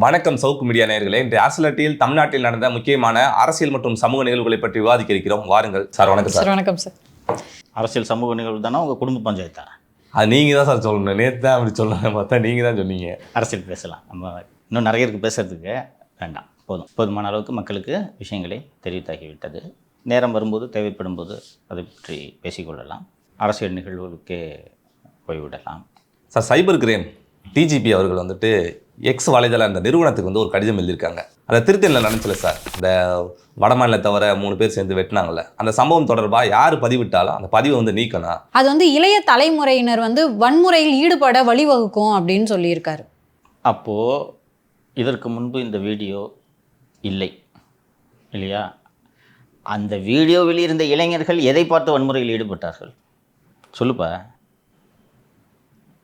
வணக்கம் சவுக்கு மீடியா நேயர்களே. இன்று அரசியல் தமிழ்நாட்டில் நடந்த முக்கியமான அரசியல் மற்றும் சமூக நிகழ்வுகளை பற்றி விவாதிக்க இருக்கிறோம். வாருங்கள் சார். வணக்கம் சார். வணக்கம் சார். அரசியல் சமூக நிகழ்வு தானே உங்கள் குடும்ப பஞ்சாயத்தா? அது நீங்கள் தான் சார் சொல்லணும். நேற்று தான் அப்படி சொல்லணும் பார்த்தா நீங்கள் தான் சொன்னீங்க. அரசியல் பேசலாம், நம்ம இன்னும் நிறைய இருக்குது பேசுகிறதுக்கு. வேண்டாம், போதுமான அளவுக்கு மக்களுக்கு விஷயங்களை தெரிவித்தாகிவிட்டது. நேரம் வரும்போது தேவைப்படும் போது அதை பற்றி பேசிக்கொள்ளலாம். அரசியல் நிகழ்வுகளுக்கே போய்விடலாம். சார், சைபர் கிரைம் டிஜிபி அவர்கள் வந்துட்டு எக்ஸ் வலைதள அந்த நிறுவனத்துக்கு வந்து ஒரு கடிதம் எழுதியிருக்காங்க. அதை திருத்தணியில் நினச்சல சார், இந்த வடமாநில தவிர 3 பேர் சேர்ந்து வெட்டினாங்கல்ல, அந்த சம்பவம் தொடர்பாக யார் பதிவிட்டாலும் அந்த பதிவை வந்து நீக்கணும். அது வந்து இளைய தலைமுறையினர் வந்து வன்முறையில் ஈடுபட வழிவகுக்கும் அப்படின்னு சொல்லியிருக்காரு. அப்போது இதற்கு முன்பு இந்த வீடியோ இல்லை இல்லையா? அந்த வீடியோவில் இருந்த இளைஞர்கள் எதை பார்த்து வன்முறையில் ஈடுபட்டார்கள்? சொல்லுப்பா,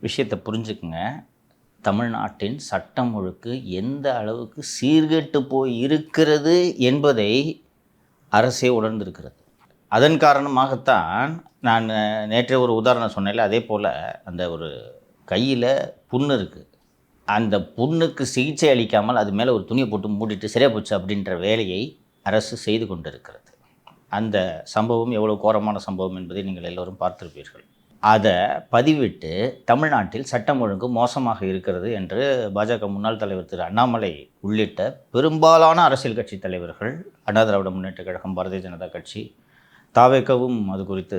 விஷயத்தை புரிஞ்சுக்குங்க. தமிழ்நாட்டின் சட்டம் ஒழுங்கு எந்த அளவுக்கு சீர்கெட்டு போய் இருக்கிறது என்பதை அரசே உணர்ந்திருக்கிறது. அதன் காரணமாகத்தான் நான் நேற்றே ஒரு உதாரணம் சொன்னேன்ல, அதே போல் அந்த ஒரு கையில் புண்ணு இருக்குது, அந்த புண்ணுக்கு சிகிச்சை அளிக்காமல் அது மேலே ஒரு துணியை போட்டு மூடிட்டு சரியாக போச்சு அப்படின்ற வேலையை அரசு செய்து கொண்டிருக்கிறது. அந்த சம்பவம் எவ்வளோ கோரமான சம்பவம் என்பதை நீங்கள் எல்லோரும் பார்த்திருப்பீர்கள். அதை பதிவிட்டு தமிழ்நாட்டில் சட்டம் ஒழுங்கு மோசமாக இருக்கிறது என்று பாஜக முன்னாள் தலைவர் திரு அண்ணாமலை உள்ளிட்ட பெரும்பாலான அரசியல் கட்சி தலைவர்கள், அண்ணா திராவிட முன்னேற்ற கழகம், பாரதிய ஜனதா கட்சி, தாவேகவும் அது குறித்து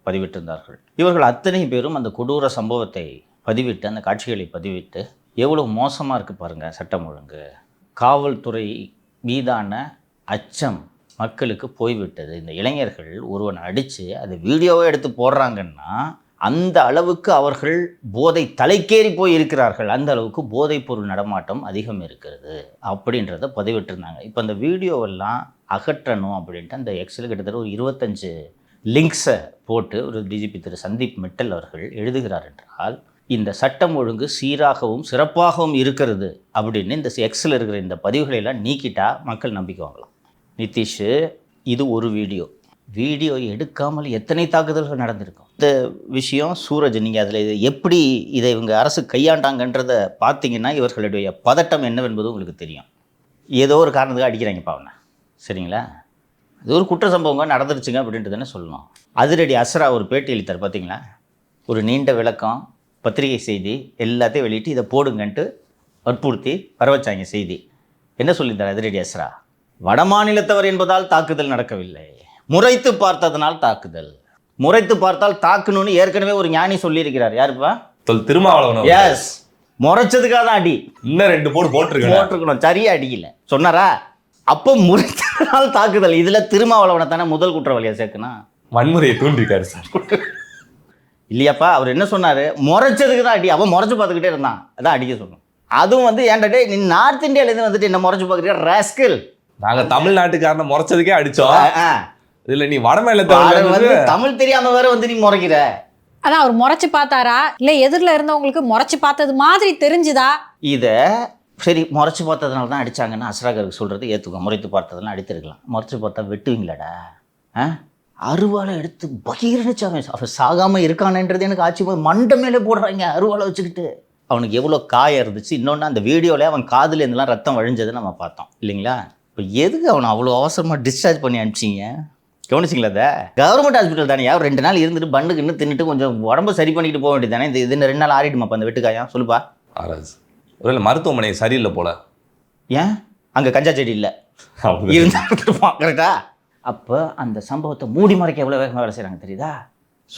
பதிவிட்டிருந்தார்கள். இவர்கள் அத்தனை பேரும் அந்த கொடூர சம்பவத்தை பதிவிட்டு, அந்த காட்சிகளை பதிவிட்டு, எவ்வளோ மோசமாக இருக்குது பாருங்கள் சட்டம் ஒழுங்கு, காவல்துறை மீதான அச்சம் மக்களுக்கு போய்விட்டது. இந்த இளைஞர்கள் ஒருவன் அடித்து அதை வீடியோவை எடுத்து போடுறாங்கன்னா அந்த அளவுக்கு அவர்கள் போதை தலைக்கேறி போய் இருக்கிறார்கள். அந்த அளவுக்கு போதைப் பொருள் நடமாட்டம் அதிகம் இருக்கிறது அப்படின்றத பதிவிட்டிருந்தாங்க. இப்போ அந்த வீடியோவெல்லாம் அகற்றணும் அப்படின்ட்டு அந்த எக்ஸில் கிட்டத்தட்ட ஒரு 25 லிங்க்ஸை போட்டு ஒரு டிஜிபி திரு சந்தீப் மிட்டல் அவர்கள் எழுதுகிறார் என்றால், இந்த சட்டம் ஒழுங்கு சீராகவும் சிறப்பாகவும் இருக்கிறது அப்படின்னு இந்த எக்ஸில் இருக்கிற இந்த பதிவுகளெல்லாம் நீக்கிட்டா மக்கள் நம்பிக்கை வாங்கலாம். நிதிஷ், இது ஒரு வீடியோ எடுக்காமல் எத்தனை தாக்குதல்கள் நடந்திருக்கும். இந்த விஷயம் சூரஜ், நீங்கள் அதில் எப்படி இதை இவங்க அரசு கையாண்டாங்கன்றதை பார்த்தீங்கன்னா இவர்களுடைய பதட்டம் என்னவென்பது உங்களுக்கு தெரியும். ஏதோ ஒரு காரணத்துக்கு அடிக்கிறாங்கப்பா அவனை, சரிங்களா? அது ஒரு குற்ற சம்பவங்க நடந்துருச்சுங்க அப்படின்ட்டு தானே சொல்லணும். அதிரடி அஸ்ரா ஒரு பேட்டி அளித்தார் பார்த்தீங்களா? ஒரு நீண்ட விளக்கம், பத்திரிகை செய்தி எல்லாத்தையும் வெளியிட்டு இதை போடுங்கன்ட்டு வற்புறுத்தி வர வச்சாங்க செய்தி. என்ன சொல்லியிருந்தார் அதிரடி அஸ்ரா? வடமாநிலத்தவர் என்பதால் தாக்குதல் நடக்கவில்லை, முறைத்து பார்த்ததனால் தாக்குதல். முறைத்து பார்த்தால் தாக்கணும்னு ஏற்கனவே ஒரு ஞானி சொல்லியிருக்கிறார். யாருப்பா? திருமாவளவன். எஸ், முறைச்சதுக்காக தான் அடி. இன்னும் 2 போடு போட்டிருக்கணும், சரியா அடிக்கல சொன்னாரா? அப்போ முறைத்ததனால் தாக்குதல். இதுல திருமாவளவனை தானே முதல் குற்றவாளியா சேர்க்கணும். வன்முறையை தூண்டிருக்காரு சார் இல்லையாப்பா? அவர் என்ன சொன்னாரு? முறைச்சதுக்கு தான் அடி. அவன் முறைச்சு பார்த்துக்கிட்டே இருந்தான், அதான் அடிக்க சொன்னோம். அதுவும் வந்து ஏன்டா நீ நார்த் இந்தியாவிலேருந்து வந்துட்டு என்ன முறைச்சு பார்க்குறியா ராஸ்கல்? நாங்கள் தமிழ்நாட்டுக்காரனை முறைச்சதுக்கே அடித்தோம். இதில் நீ வடமாநிலத்தை வந்து தமிழ் தெரியாம வேற வந்து நீ முறைக்கிற. அதான் அவர் முறைச்சு பார்த்தாரா இல்லை எதிரில் இருந்தவங்களுக்கு முறைச்சு பார்த்தது மாதிரி தெரிஞ்சுதா? இதை சரி முறைச்சு பார்த்ததுனால தான் அடித்தாங்கன்னு அஸ்ராகருக்கு சொல்கிறது ஏற்றுக்கோ. முறைத்து பார்த்ததெல்லாம் அடித்திருக்கலாம். முறைச்சு பார்த்தா வெட்டுவீங்களாடா? அருவாளை எடுத்து பகிர்ந்துச்சாங்க. அவன் சாகாமல் இருக்கானன்றது எனக்கு ஆட்சி போது மண்டை மேலே போடுறாங்க அருவாளை வச்சுக்கிட்டு. அவனுக்கு எவ்வளோ காயம் இருந்துச்சு. இன்னொன்று, அந்த வீடியோவில் அவன் காதில் இருந்தெல்லாம் ரத்தம் வழிஞ்சதை நம்ம பார்த்தோம் இல்லைங்களா? இப்போ எதுக்கு அவனை அவ்வளோ அவசரமாக டிஸ்சார்ஜ் பண்ணி அனுப்பிச்சிங்க? கவனிச்சிங்களா? அதை கவர்மெண்ட் ஹாஸ்பிட்டல் தானே, 2 நாள் இருந்துட்டு பண்ணுக்குன்னு தின்னுட்டு கொஞ்சம் உடம்பு சரி பண்ணிக்கிட்டு போக வேண்டியது தானே. இது 2 நாள் ஆறிடுமாப்பா அந்த வெட்டுக்காயம்? சொல்லுப்பா. ஒருவேளை மருத்துவமனை சரியில்லை போல. ஏன் அங்கே கஞ்சா செடி இல்லை இருந்தான், கரெக்டா? அப்போ அந்த சம்பவத்தை மூடி மறைக்க எவ்வளோ வேகமாக வேலை செய்கிறாங்க தெரியுதா?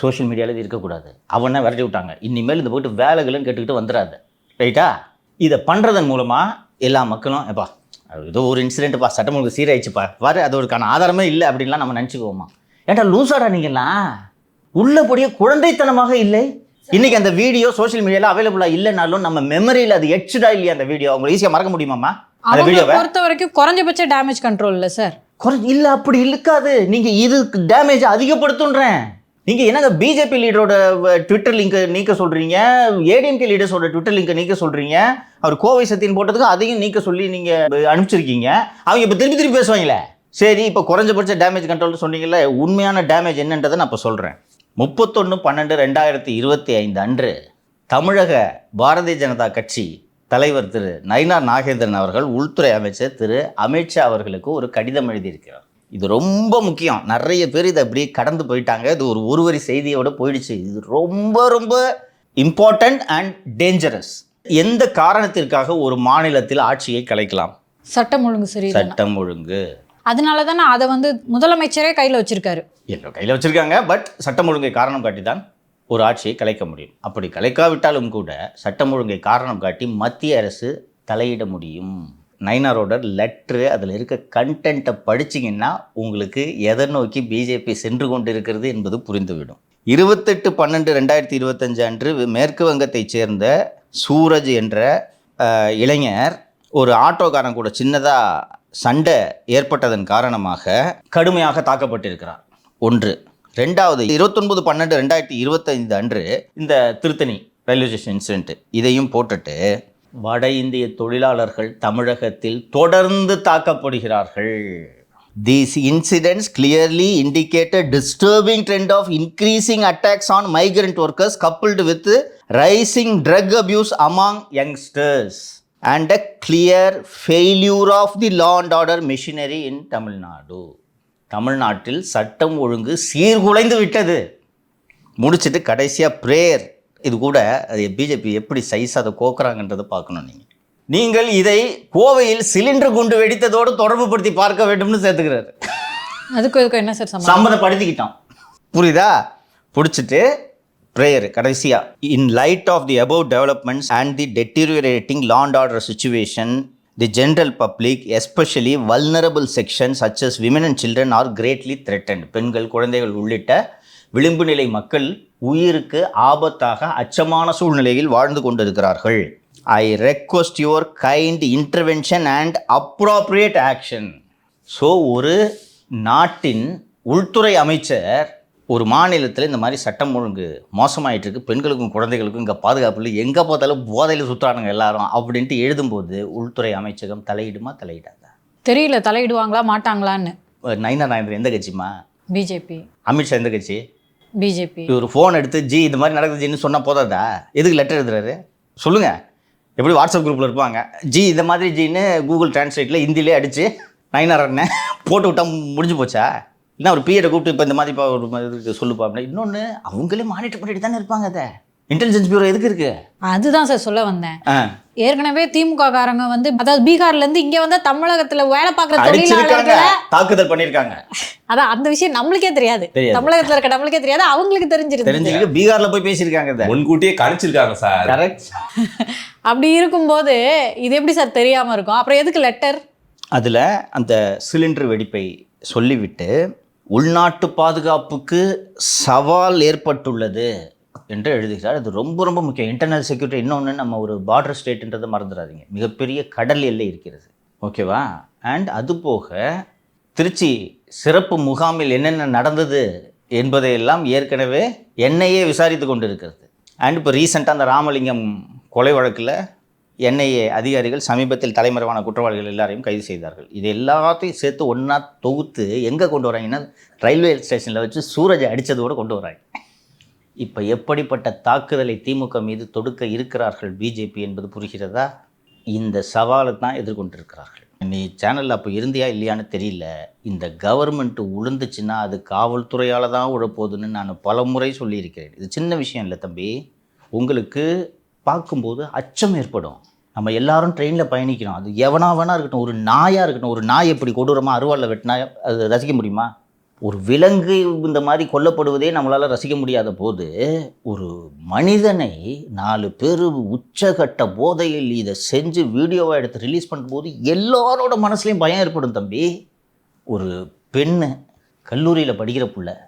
சோஷியல் மீடியாவில் இது இருக்கக்கூடாது, அவனை விரட்டி விட்டாங்க. இனிமேல் இந்த போய்ட்டு வேலைகளும் கேட்டுக்கிட்டு வந்துடாது, ரைட்டா? இதை பண்ணுறதன் மூலமாக எல்லா மக்களும் எப்பா ஏதோ ஒரு இன்சிடென்ட்டுப்பா சட்டம் ஒழுங்கு சீராயிடுச்சுப்பா வர அதோருக்கான ஆதாரமே இல்லை அப்படின்லாம் நம்ம நினச்சிக்குவோமா? ஏன்டா லூசாடா நீங்கள்லாம்? உள்ளபடியே குழந்தைத்தனமாக இல்லை. இன்றைக்கி அந்த வீடியோ சோஷியல் மீடியாவில் அவைலபிளாக இல்லைனாலும் நம்ம மெமரியில் அது எட்சுடா இல்லையா? அந்த வீடியோ அவங்க ஈஸியாக மறக்க முடியுமாம்மா? அந்த வீடியோவை பொறுத்த வரைக்கும் குறைஞ்சபட்ச டேமேஜ் கண்ட்ரோல் இல்லை சார். இல்லை, அப்படி இருக்காது. நீங்கள் இது டேமேஜ் அதிகப்படுத்துன்றேன். நீங்கள் என்னங்க பிஜேபி லீடரோட ட்விட்டர் லிங்கை நீக்க சொல்கிறீங்க, ஏடிஎம்கே லீடர்ஸோட ட்விட்டர் லிங்கை நீக்க சொல்கிறீங்க, அவர் கோவை சத்தியன் போட்டதுக்கு அதையும் நீக்க சொல்லி நீங்கள் அனுப்பிச்சிருக்கீங்க. அவங்க இப்போ திருப்பி பேசுவாங்களே. சரி, இப்போ குறைஞ்சபட்ச டேமேஜ் கண்ட்ரோல் சொன்னீங்கல்ல, உண்மையான டேமேஜ் என்னன்றதை நான் இப்போ சொல்கிறேன். 31/12/2025 அன்று தமிழக பாரதிய ஜனதா கட்சி தலைவர் திரு நயினார் நாகேந்திரன் அவர்கள் உள்துறை அமைச்சர் திரு அமித்ஷா அவர்களுக்கு ஒரு கடிதம் எழுதியிருக்கிறார். இது ரொம்ப முக்கியம். நிறைய பேர் இதை அப்படியே கடந்து போயிட்டாங்க. இது ஒரு வரி செய்தியோட போயிடுச்சு. இது ரொம்ப ரொம்ப இம்பார்ட்டன்ட் அண்ட் டேஞ்சரஸ். எந்த காரணத்திற்காக ஒரு மாநிலத்தில் ஆட்சியை கலைக்கலாம்? சட்டம் ஒழுங்கு சரி, சட்டம் ஒழுங்கு. அதனால தானே அதை வந்து முதலமைச்சரே கையில் வச்சிருக்காரு. எல்லோ கையில் வச்சிருக்காங்க. பட் சட்டம் ஒழுங்கை காரணம் காட்டி தான் ஒரு ஆட்சியை கலைக்க முடியும். அப்படி கலைக்காவிட்டாலும் கூட சட்டம் ஒழுங்கை காரணம் காட்டி மத்திய அரசு தலையிட முடியும். நயினாரோட லெட்ரு, அதில் இருக்க கண்டென்ட்டை படிச்சிங்கன்னா உங்களுக்கு எதை நோக்கி பிஜேபி சென்று கொண்டு இருக்கிறது என்பது புரிந்துவிடும். 28/12/2025 அன்று மேற்கு வங்கத்தைச் சேர்ந்த சூரஜ் என்ற இளைஞர் ஒரு ஆட்டோக்காரன் கூட சின்னதாக சண்டை ஏற்பட்டதன் காரணமாக கடுமையாக தாக்கப்பட்டிருக்கிறார். ஒன்று. ரெண்டாவது, 29/12/2025 அன்று இந்த திருத்தணி ரயில்வே ஸ்டேஷன் இன்சிடென்ட் இதையும் போட்டுட்டு வட இந்திய தொழிலாளர்கள் தமிழகத்தில் தொடர்ந்து தாக்கப்படுகிறார்கள். These incidents clearly indicate a disturbing trend of increasing attacks on migrant workers coupled with rising drug abuse among youngsters and a clear failure of the law and order machinery in Tamil Nadu. தமிழ்நாட்டில் சட்டம் ஒழுங்கு சீர்குலைந்து விட்டது. முடிச்சுட்டு கடைசியாக prayer. இது கூட அது BJP எப்படி சைஸ் அதை கோக்குறாங்கன்றதை பார்க்கணும். நீங்கள் இதை கோவையில் சிலிண்டர் குண்டு வெடித்ததோடு தொடர்பு படுத்தி பார்க்க வேண்டும்னு சேர்த்துக்கிறாரு. அதுக்கு என்ன சார் சம்மதப்படுத்திக்கிட்டோம். புரியுதா? பிடிச்சிட்டு ப்ரேயர் கடைசியா. In light of the above developments and the deteriorating law and order situation, the general public especially vulnerable section such as women and children are greatly threatened. பெண்கள், குழந்தைகள் உள்ளிட்ட விளிம்பு நிலை மக்கள் உயிருக்கு ஆபத்தாக அச்சமான சூழ்நிலையில் வாழ்ந்து கொண்டிருக்கிறார்கள். I request your kind intervention and appropriate action. So ஒரு நாட்டின் உள்துறை அமைச்சர் ஒரு மாநிலத்தில் இந்த மாதிரி சட்டம் ஒழுங்கு மோசமாயிட்டு இருக்கு, பெண்களுக்கும் குழந்தைகளுக்கும் இங்கே பாதுகாப்பு இல்லை, எங்கே பார்த்தாலும் போதையில் சுற்றுறானுங்க எல்லாரும் அப்படின்ட்டு எழுதும்போது உள்துறை அமைச்சகம் தலையிடுமா தலையிடாதா? தெரியல, தலையிடுவாங்களா மாட்டாங்களான்னு. நயினார் நாகேந்திரன் எந்த கட்சிமா? பிஜேபி. அமித்ஷா எந்த கட்சி? பிஜேபி. ஒரு ஃபோன் எடுத்து ஜி இந்த மாதிரி நடக்குதுன்னு சொன்னால் போதாதா? எதுக்கு லெட்டர் எழுதுறாரு சொல்லுங்கள்? எப்படி வாட்ஸ்அப் குரூப்பில் இருப்பாங்க, ஜி இந்த மாதிரி ஜின்னு கூகுள் டிரான்ஸ்லேட்டில் ஹிந்திலே அடித்து நயினார் அண்ணன் போட்டு விட்டா முடிஞ்சு போச்சா? இல்லை ஒரு பிஎட்டை கூப்பிட்டு இப்போ இந்த மாதிரி ஒரு இதுக்கு சொல்லுப்பா அப்படின்னா. இன்னொன்று, அவங்களே மானிட்டர் பண்ணிட்டு தானே இருப்பாங்க. அதை இன்டெலிஜென்ஸ் பியூரோ எதுக்கு இருக்கு? அதுதான் சார் சொல்ல வந்தேன். ஏற்கனவே திமுக காரங்க வந்து, அதாவது பீகார்ல இருந்து இங்க வந்து தமிழகத்துல வேலை பார்க்குற தொழிலாளர்களை தாக்குதல் பண்ணியிருக்காங்க. அதான் அந்த விஷயம் நம்மளுக்கே தெரியாது. தமிழகத்துல இருக்க நம்மளுக்கே தெரியாது, அவங்களுக்கு தெரிஞ்சிருக்கு. பீகார்ல போய் பேசியிருக்காங்க, முன்கூட்டியே கணிச்சிருக்காங்க சார். கரெக்ட். அப்படி இருக்கும்போது இது எப்படி சார் தெரியாம இருக்கும்? அப்புறம் எதுக்கு லெட்டர்? அதுல அந்த சிலிண்டர் வெடிப்பை சொல்லிவிட்டு உள்நாட்டு பாதுகாப்புக்கு சவால் ஏற்பட்டுள்ளது என்று எழுதுகிறார். அது ரொம்ப ரொம்ப முக்கியம். Internal security. இன்னொன்று, நம்ம ஒரு பார்டர் ஸ்டேட்ன்றதை மறந்துடாதீங்க. மிகப்பெரிய கடல் எல்லை இருக்கிறது. ஓகேவா? அண்ட் அதுபோக திருச்சி சிறப்பு முகாமில் என்னென்ன நடந்தது என்பதையெல்லாம் ஏற்கனவே என்ஐஏ விசாரித்து கொண்டு இருக்கிறது. அண்ட் இப்போ ரீசெண்டாக அந்த ராமலிங்கம் கொலை வழக்கில் என்ஐஏ அதிகாரிகள் சமீபத்தில் தலைமறைவான குற்றவாளிகள் எல்லாரையும் கைது செய்தார்கள். இது எல்லாத்தையும் சேர்த்து ஒன்றா தொகுத்து எங்கே கொண்டு வராங்கன்னா, ரயில்வே ஸ்டேஷனில் வச்சு சூரஜை அடித்ததோடு கொண்டு வராங்க. இப்போ எப்படிப்பட்ட தாக்குதலை திமுக மீது தொடுக்க இருக்கிறார்கள் பிஜேபி என்பது புரிகிறதா? இந்த சவாலை தான் எதிர்கொண்டிருக்கிறார்கள். நீ சேனலில் அப்போ இருந்தியா இல்லையான்னு தெரியல. இந்த கவர்மெண்ட் உளுந்துச்சுன்னா அது காவல்துறையால் தான் உழப்போகுதுன்னு நான் பல முறை சொல்லியிருக்கிறேன். இது சின்ன விஷயம் இல்லை தம்பி. உங்களுக்கு பார்க்கும்போது அச்சம் ஏற்படும். நம்ம எல்லாரும் ட்ரெயினில் பயணிக்கிறோம். அது எவனா வேணா இருக்கட்டும், ஒரு நாயாக இருக்கட்டும். ஒரு நாய் எப்படி கொடூரமாக அருவாளில் வெட்டினா அது ரசிக்க முடியுமா? ஒரு விலங்கு இந்த மாதிரி கொல்லப்படுவதே நம்மளால் ரசிக்க முடியாத போது, ஒரு மனிதனை 4 பேர் உச்சகட்ட போதையில் இதை செஞ்சு வீடியோவை எடுத்து ரிலீஸ் பண்ணும்போது எல்லாரோட மனசுலையும் பயம் ஏற்படும் தம்பி. ஒரு பெண்ணு கல்லூரியில் படிக்கிற புள்ள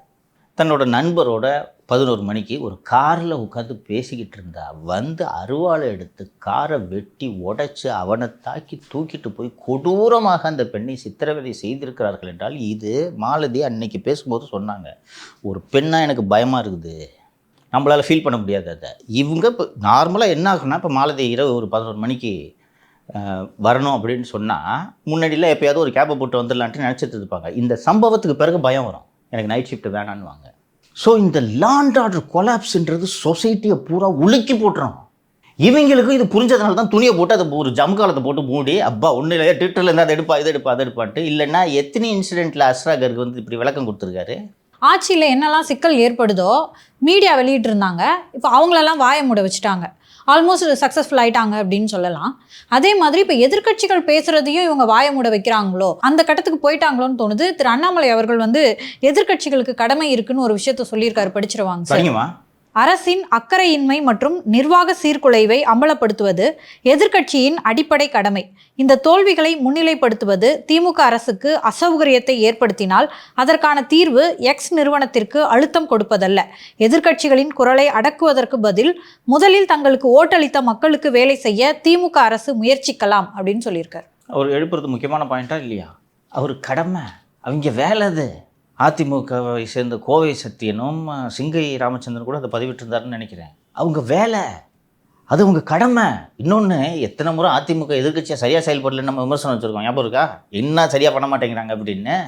தன்னோட நண்பரோட 11 மணிக்கு ஒரு காரில் உட்காந்து பேசிக்கிட்டு இருந்தா, வந்து அருவாளை எடுத்து காரை வெட்டி உடைச்சு அவனை தாக்கி தூக்கிட்டு போய் கொடூரமாக அந்த பெண்ணை சித்திரவதை செய்திருக்கிறார்கள் என்றால், இது மாலதி அன்னைக்கு பேசும்போது சொன்னாங்க, ஒரு பெண்ணாக எனக்கு பயமாக இருக்குது, நம்மளால் ஃபீல் பண்ண முடியாது. அதை இவங்க இப்போ நார்மலாக என்ன ஆகுனா, இப்போ மாலதி இரவு ஒரு 11 மணிக்கு வரணும் அப்படின்னு சொன்னால், முன்னாடியில் எப்போயாவது ஒரு கேப்பை போட்டு வந்துடலான்ட்டு நினச்சிட்டு இருப்பாங்க. இந்த சம்பவத்துக்கு பிறகு பயம் வரும், எனக்கு நைட் ஷிஃப்ட் வேணான்னு. ஸோ இந்த லா அண்ட் ஆர்டர் கொலாப்ஸ்ன்றது சொசைட்டியை பூரா உலுக்கி போட்டுரும். இவங்களுக்கும் இது புரிஞ்சதுனால தான் துணியை போட்டு அதை ஒரு ஜம்காலத்தை போட்டு மூடி அப்பா ஒன்றும் இல்லையா ட்விட்டரில் இருந்து அதை எடுப்பா இதை எடுப்பா அதை எடுப்பான்ட்டு. இல்லைன்னா எத்தனை இன்சிடென்ட்டில் அஸ்ராகருக்கு வந்து இப்படி விளக்கம் கொடுத்துருக்காரு. ஆட்சியில் என்னெல்லாம் சிக்கல் ஏற்படுதோ மீடியா வெளியிட்டு இருந்தாங்க, இப்போ அவங்களெல்லாம் வாய மூட வச்சுட்டாங்க, ஆல்மோஸ்ட் சக்ஸஸ்ஃபுல் ஆயிட்டாங்க அப்படின்னு சொல்லலாம். அதே மாதிரி இப்போ எதிர்க்கட்சிகள் பேசுறதையும் இவங்க வாய மூட வைக்கிறாங்களோ அந்த கட்டத்துக்கு போயிட்டாங்களோன்னு தோணுது. திரு அண்ணாமலை அவர்கள் வந்து எதிர்க்கட்சிகளுக்கு கடமை இருக்குன்னு ஒரு விஷயத்த சொல்லியிருக்காரு, படிச்சிருவாங்க சார். சரிங்கம்மா. அரசின் அக்கறையின்மை மற்றும் நிர்வாக சீர்குலைவை அம்பலப்படுத்துவது எதிர்க்கட்சியின் அடிப்படை கடமை. இந்த தோல்விகளை முன்னிலைப்படுத்துவது திமுக அரசுக்கு அசௌகரியத்தை ஏற்படுத்தினால் அதற்கான தீர்வு எக்ஸ் நிறுவனத்திற்கு அழுத்தம் கொடுப்பதல்ல. எதிர்க்கட்சிகளின் குரலை அடக்குவதற்கு பதில் முதலில் தங்களுக்கு ஓட்டளித்த மக்களுக்கு வேலை செய்ய திமுக அரசு முயற்சிக்கலாம் அப்படின்னு சொல்லியிருக்காரு. அவர் எழுப்புறது முக்கியமான பாயிண்டா இல்லையா? அவர் கடமை, அவங்க வேலை அது. அதிமுகவை சேர்ந்த கோவை சத்தியனும் சிங்கை ராமச்சந்திரன் கூட அதை பதிவிட்டிருந்தாருன்னு நினைக்கிறேன். அவங்க வேலை அது, அவங்க கடமை. இன்னொன்று, எத்தனை முறை அதிமுக எதிர்க்கட்சியாக சரியாக செயல்படலன்னு நம்ம விமர்சனம் வச்சுருக்கோம், ஞாபகம் இருக்கா? என்ன சரியாக பண்ண மாட்டேங்கிறாங்க அப்படின்னு.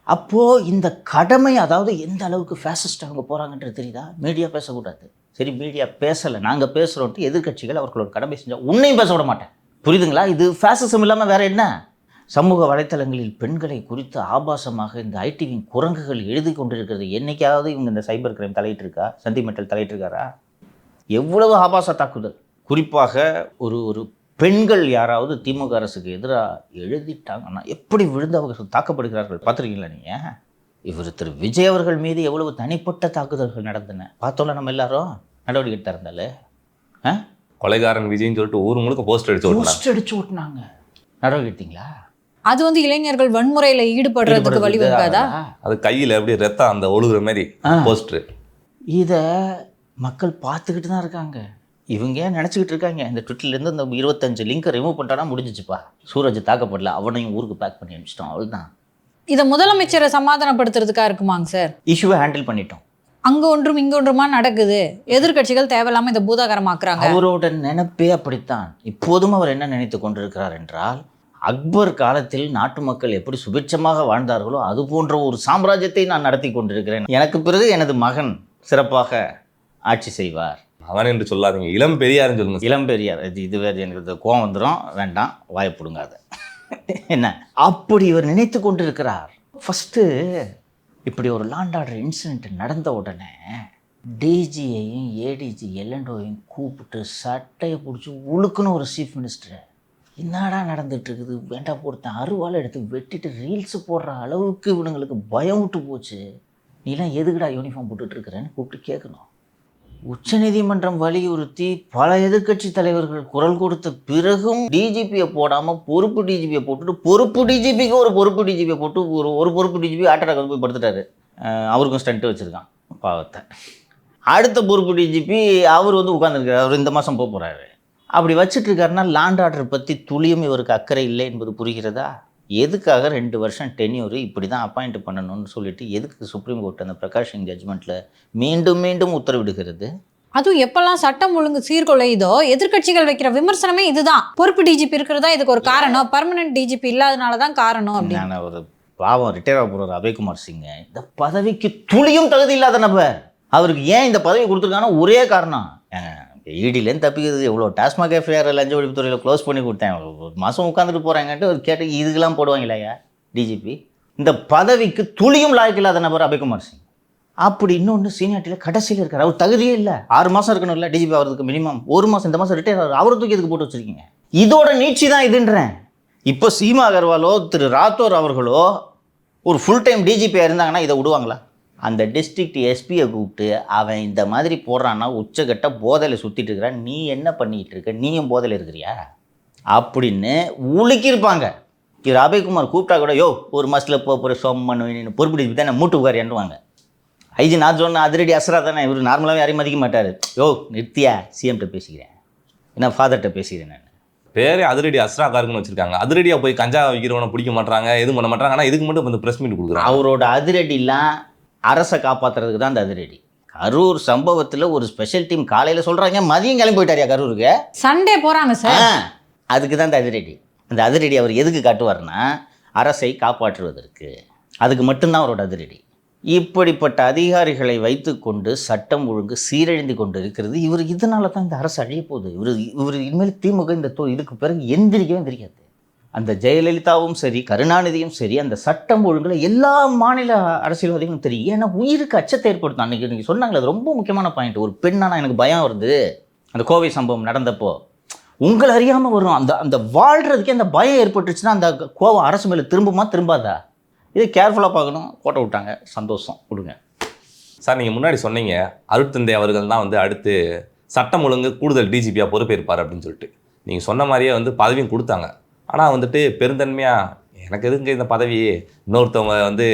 அப்போது இந்த கடமை, அதாவது எந்த அளவுக்கு ஃபேசிஸ்ட் அவங்க போகிறாங்கன்றது தெரியுதா? மீடியா பேசக்கூடாது, சரி மீடியா பேசலை, நாங்கள் பேசுகிறோன்ட்டு எதிர்க்கட்சிகள் அவர்களோட கடமை செஞ்சால் உன்னையும் பேச விட மாட்டேன். புரியுதுங்களா? இது ஃபேசிசம் இல்லாமல் வேறு என்ன? சமூக வலைத்தளங்களில் பெண்களை குறித்து ஆபாசமாக இந்த ஐடிவின் குரங்குகள் எழுதி கொண்டிருக்கிறது. என்னைக்காவது இவங்க இந்த சைபர் கிரைம் தலையிட்டு இருக்கா? சென்டிமெண்டல் தலையிட்டு இருக்காரா? எவ்வளவு ஆபாச தாக்குதல். குறிப்பாக ஒரு பெண்கள் யாராவது திமுக அரசுக்கு எதிராக எழுதிட்டாங்கன்னா எப்படி விழுந்து அவர்கள் தாக்கப்படுகிறார்கள் பார்த்துருக்கீங்களா நீங்கள்? இவர் திரு விஜய் அவர்கள் மீது எவ்வளவு தனிப்பட்ட தாக்குதல்கள் நடந்தன பார்த்தோம்ல நம்ம எல்லாரும். நடவடிக்கை எடுத்தா இருந்தாலும் கொலைகாரன் விஜய்ன்னு சொல்லிட்டு ஊர் முழுக்க போஸ்ட் அடிச்சு ஓட்டினாங்க. நடவடிக்கை எடுத்தீங்களா? அது வந்து இளைஞர்கள் வன்முறையில் ஈடுபடுறதுக்கு வழிவகுக்காதா? அது கையில் எப்படி ரத்தம் அந்த ஒழுகுற மாதிரி போஸ்டர். இதை மக்கள் பார்த்துக்கிட்டு தான் இருக்காங்க. இவங்க ஏன் நினச்சிக்கிட்டு இருக்காங்க, இந்த ட்விட்டர்லேருந்து இந்த 25 லிங்கை ரிமூவ் பண்ணிட்டானா முடிஞ்சிச்சுப்பா, சூரஜ் தாக்கப்படல, அவனையும் ஊருக்கு பேக் பண்ணி அனுப்பிச்சிட்டோம், அவ்வளோதான். இதை முதலமைச்சரை சமாதானப்படுத்துறதுக்காக இருக்குமாங்க சார்? இஷ்யூவை ஹேண்டில் பண்ணிட்டோம். அங்கே ஒன்றும் இங்கே ஒன்றுமா நடக்குது, எதிர்க்கட்சிகள் தேவையில்லாமல் இதை பூதாகரமாக்குறாங்க. அவரோட நினைப்பே அப்படித்தான். இப்போதும் அவர் என்ன நினைத்து கொண்டிருக்கிறார் என்றால், அக்பர் காலத்தில் நாட்டு மக்கள் எப்படி சுபிட்சமாக வாழ்ந்தார்களோ அது போன்ற ஒரு சாம்ராஜ்யத்தை நான் நடத்தி கொண்டிருக்கிறேன், எனக்கு பிறகு எனது மகன் சிறப்பாக ஆட்சி செய்வார். மகன் என்று சொல்லாதீங்க, இளம் பெரியார்னு சொல்லுங்க. இளம் பெரியார், இது வேறு, எனக்கு கோவம் வந்துடும், வேண்டாம், வாய்ப்பிடுங்காத. என்ன அப்படி இவர் நினைத்து கொண்டிருக்கிறார். ஃபஸ்ட்டு இப்படி ஒரு லாண்ட் ஆர்டர் இன்சிடென்ட் நடந்த உடனே டிஜியையும் ஏடிஜி எல்என்டோவையும் கூப்பிட்டு சட்டையை பிடிச்சி உழுக்குன்னு ஒரு சீஃப் மினிஸ்டர், என்னடா நடந்துட்டு இருக்குது, வேண்டாம் பொறுத்தன் அருவாலை எடுத்து வெட்டிட்டு ரீல்ஸு போடுற அளவுக்கு இவனுங்களுக்கு பயம் விட்டு போச்சு. நீலாம் எதுக்குடா யூனிஃபார்ம் போட்டுட்ருக்கிறேன்னு கூப்பிட்டு கேட்கணும். உச்சநீதிமன்றம் வலியுறுத்தி பல எதிர்க்கட்சி தலைவர்கள் குரல் கொடுத்த பிறகும் டிஜிபியை போடாமல் பொறுப்பு டிஜிபியை போட்டுட்டு, பொறுப்பு டிஜிபிக்கு ஒரு பொறுப்பு டிஜிபியை போட்டு ஒரு பொறுப்பு டிஜிபி ஆட்டராக போய் படுத்துட்டாரு. அவருக்கும் ஸ்டண்ட்டு வச்சுருக்கான் பாவத்தை. அடுத்த பொறுப்பு டிஜிபி அவர் வந்து உட்காந்துருக்காரு, அவர் இந்த மாதம் போகிறாரு. அப்படி வச்சுட்ருக்காருன்னா லாண்ட் ஆர்டர் பற்றி துளியும் இவருக்கு அக்கறை இல்லை என்பது புரிகிறதா? எதுக்காக 2 வருஷம் டென்யூர் இப்படி தான் அப்பாயிண்ட் பண்ணணும்னு சொல்லிட்டு எதுக்கு சுப்ரீம் கோர்ட் அந்த பிரகாஷ் சிங் ஜட்ஜ்மெண்ட்டில் மீண்டும் மீண்டும் உத்தரவிடுகிறது? அதுவும் எப்பெல்லாம் சட்டம் ஒழுங்கு சீர்குலையுதோ எதிர்க்கட்சிகள் வைக்கிற விமர்சனமே இதுதான். பொறுப்பு டிஜிபி இருக்கிறதா இதுக்கு ஒரு காரணம், பர்மனன்ட் டிஜிபி இல்லாதனால தான் காரணம் அப்படின்னு. நான் ஒரு பாவம் ரிட்டையர் ஆக போகிறார் அபய்குமார் சிங், இந்த பதவிக்கு துளியும் தகுதி இல்லாத நபர். அவருக்கு ஏன் இந்த பதவி கொடுத்துருக்காங்கன்னா ஒரே காரணம், ஈடிலேருந்து தப்பிக்கிறது. எவ்வளோ டாஸ்மாக் எஃப்ஐஆர் லஞ்ச ஒழிப்புத்துறையில் க்ளோஸ் பண்ணி கொடுத்தேன், ஒரு மாதம் உட்காந்துட்டு போகிறாங்கன்ட்டு ஒரு கேட்டு இதுக்கெல்லாம் போடுவாங்களையா டிஜிபி? இந்த பதவிக்கு துளியும் லாய்க்கு இல்லாத நபர் அபய்குமார் சிங். அப்படி இன்னொன்று சீனியாரிட்டியில் கடைசியில் இருக்கார், அவர் தகுதியே இல்லை. 6 மாதம் இருக்கணும் இல்லை டிஜிபி ஆகிறதுக்கு, மினிமம் 1 மாதம். இந்த மாதம் ரிட்டையர் ஆகிறார், அவரை தூக்கி இதுக்கு போட்டு வச்சுருக்கீங்க. இதோட நீட்சி தான் இதுன்றேன். இப்போ சீமா அகர்வாலோ திரு ராத்தோர் அவர்களோ ஒரு ஃபுல் டைம் டிஜிபியாக இருந்தாங்கன்னா இதை விடுவாங்களா? அந்த டிஸ்ட்ரிக்ட் எஸ்பியை கூப்பிட்டு அவன் இந்த மாதிரி போடுறான்னா உச்சகட்ட போதையில் சுற்றிட்டு இருக்கிறான், நீ என்ன பண்ணிகிட்டு இருக்க, நீயும் போதையில் இருக்கிறியா அப்படின்னு உலுக்கியிருப்பாங்க. இவர் அபய்குமார் கூப்பிட்டா கூட யோ ஒரு மாதத்தில் போகிற சோம்மன்னு பொறுப்பு டிஜிபி தானே மூட்டு உட்கார் என்றுவாங்க. ஐஜி நான் சொன்ன அதிரடி அசரா தானே, இவர் நார்மலாகவே யாரையும் மதிக்க மாட்டார். யோ நிறுத்தியா, சிஎம்கிட்ட பேசிக்கிறேன், என்ன ஃபாதர்கிட்ட பேசிக்கிறேன். நான் பேரே அதிரடி அஸ்ரா காருக்குன்னு வச்சிருக்காங்க. அதிரடியாக போய் கஞ்சா விற்கிறவனை பிடிக்க மாட்டாங்க, எதுவும் பண்ண மாட்டாங்க. ஆனால் இதுக்கு மட்டும் வந்து ப்ரெஸ் மீட் கொடுக்குறாங்க. அவரோட அதிரடிலாம் அரசை காப்பாற்றுறதுக்கு தான் அந்த அதிரடி. கரூர் சம்பவத்தில் ஒரு ஸ்பெஷல் டீம் காலையில் சொல்கிறாங்க, மதியம் கிளம்பி போயிட்டாரியா கரூருக்கு, சண்டே போகிறாங்க சார். அதுக்கு தான் அந்த அதிரடி. அந்த அதிரடி அவர் எதுக்கு காட்டுவார்னா அரசை காப்பாற்றுவதற்கு, அதுக்கு மட்டும்தான் அவரோட அதிரடி. இப்படிப்பட்ட அதிகாரிகளை வைத்துக்கொண்டு சட்டம் ஒழுங்கு சீரழிந்து கொண்டு இருக்கிறது. இவர் இதனால தான் இந்த அரசு அழிய போகுது. இவர் இனிமேல் திமுக இதுக்கு பிறகு எந்திரிக்கவே தெரியாது. அந்த ஜெயலலிதாவும் சரி, கருணாநிதியும் சரி, அந்த சட்டம் ஒழுங்கில் எல்லா மாநில அரசியல்வாதிகளும் தெரியும். ஏன்னா உயிருக்கு அச்சத்தை ஏற்படுத்தும். அன்றைக்கி நீங்கள் சொன்னாங்களே, அது ரொம்ப முக்கியமான பாயிண்ட். ஒரு பெண்ணானா எனக்கு பயம் வருது. அந்த கோவை சம்பவம் நடந்தப்போ உங்களை அறியாமல் வரும். அந்த வாழ்கிறதுக்கே அந்த பயம் ஏற்பட்டுச்சுன்னா அந்த கோவம் அரசு மேலே திரும்புமா திரும்பாதா? இதை கேர்ஃபுல்லாக பார்க்கணும். கோட்டை விட்டாங்க, சந்தோஷம், கொடுங்க. சார் நீங்கள் முன்னாடி சொன்னீங்க அருட்தந்தை அவர்கள் தான் வந்து அடுத்து சட்டம் ஒழுங்கு கூடுதல் டிஜிபியாக பொறுப்பேற்பார் அப்படின்னு சொல்லிட்டு. நீங்கள் சொன்ன மாதிரியே வந்து பதவியும் கொடுத்தாங்க. ஆனால் வந்துட்டு பெருந்தன்மையாக எனக்கு எதுங்க இந்த பதவி, இன்னொருத்தவங்க வந்து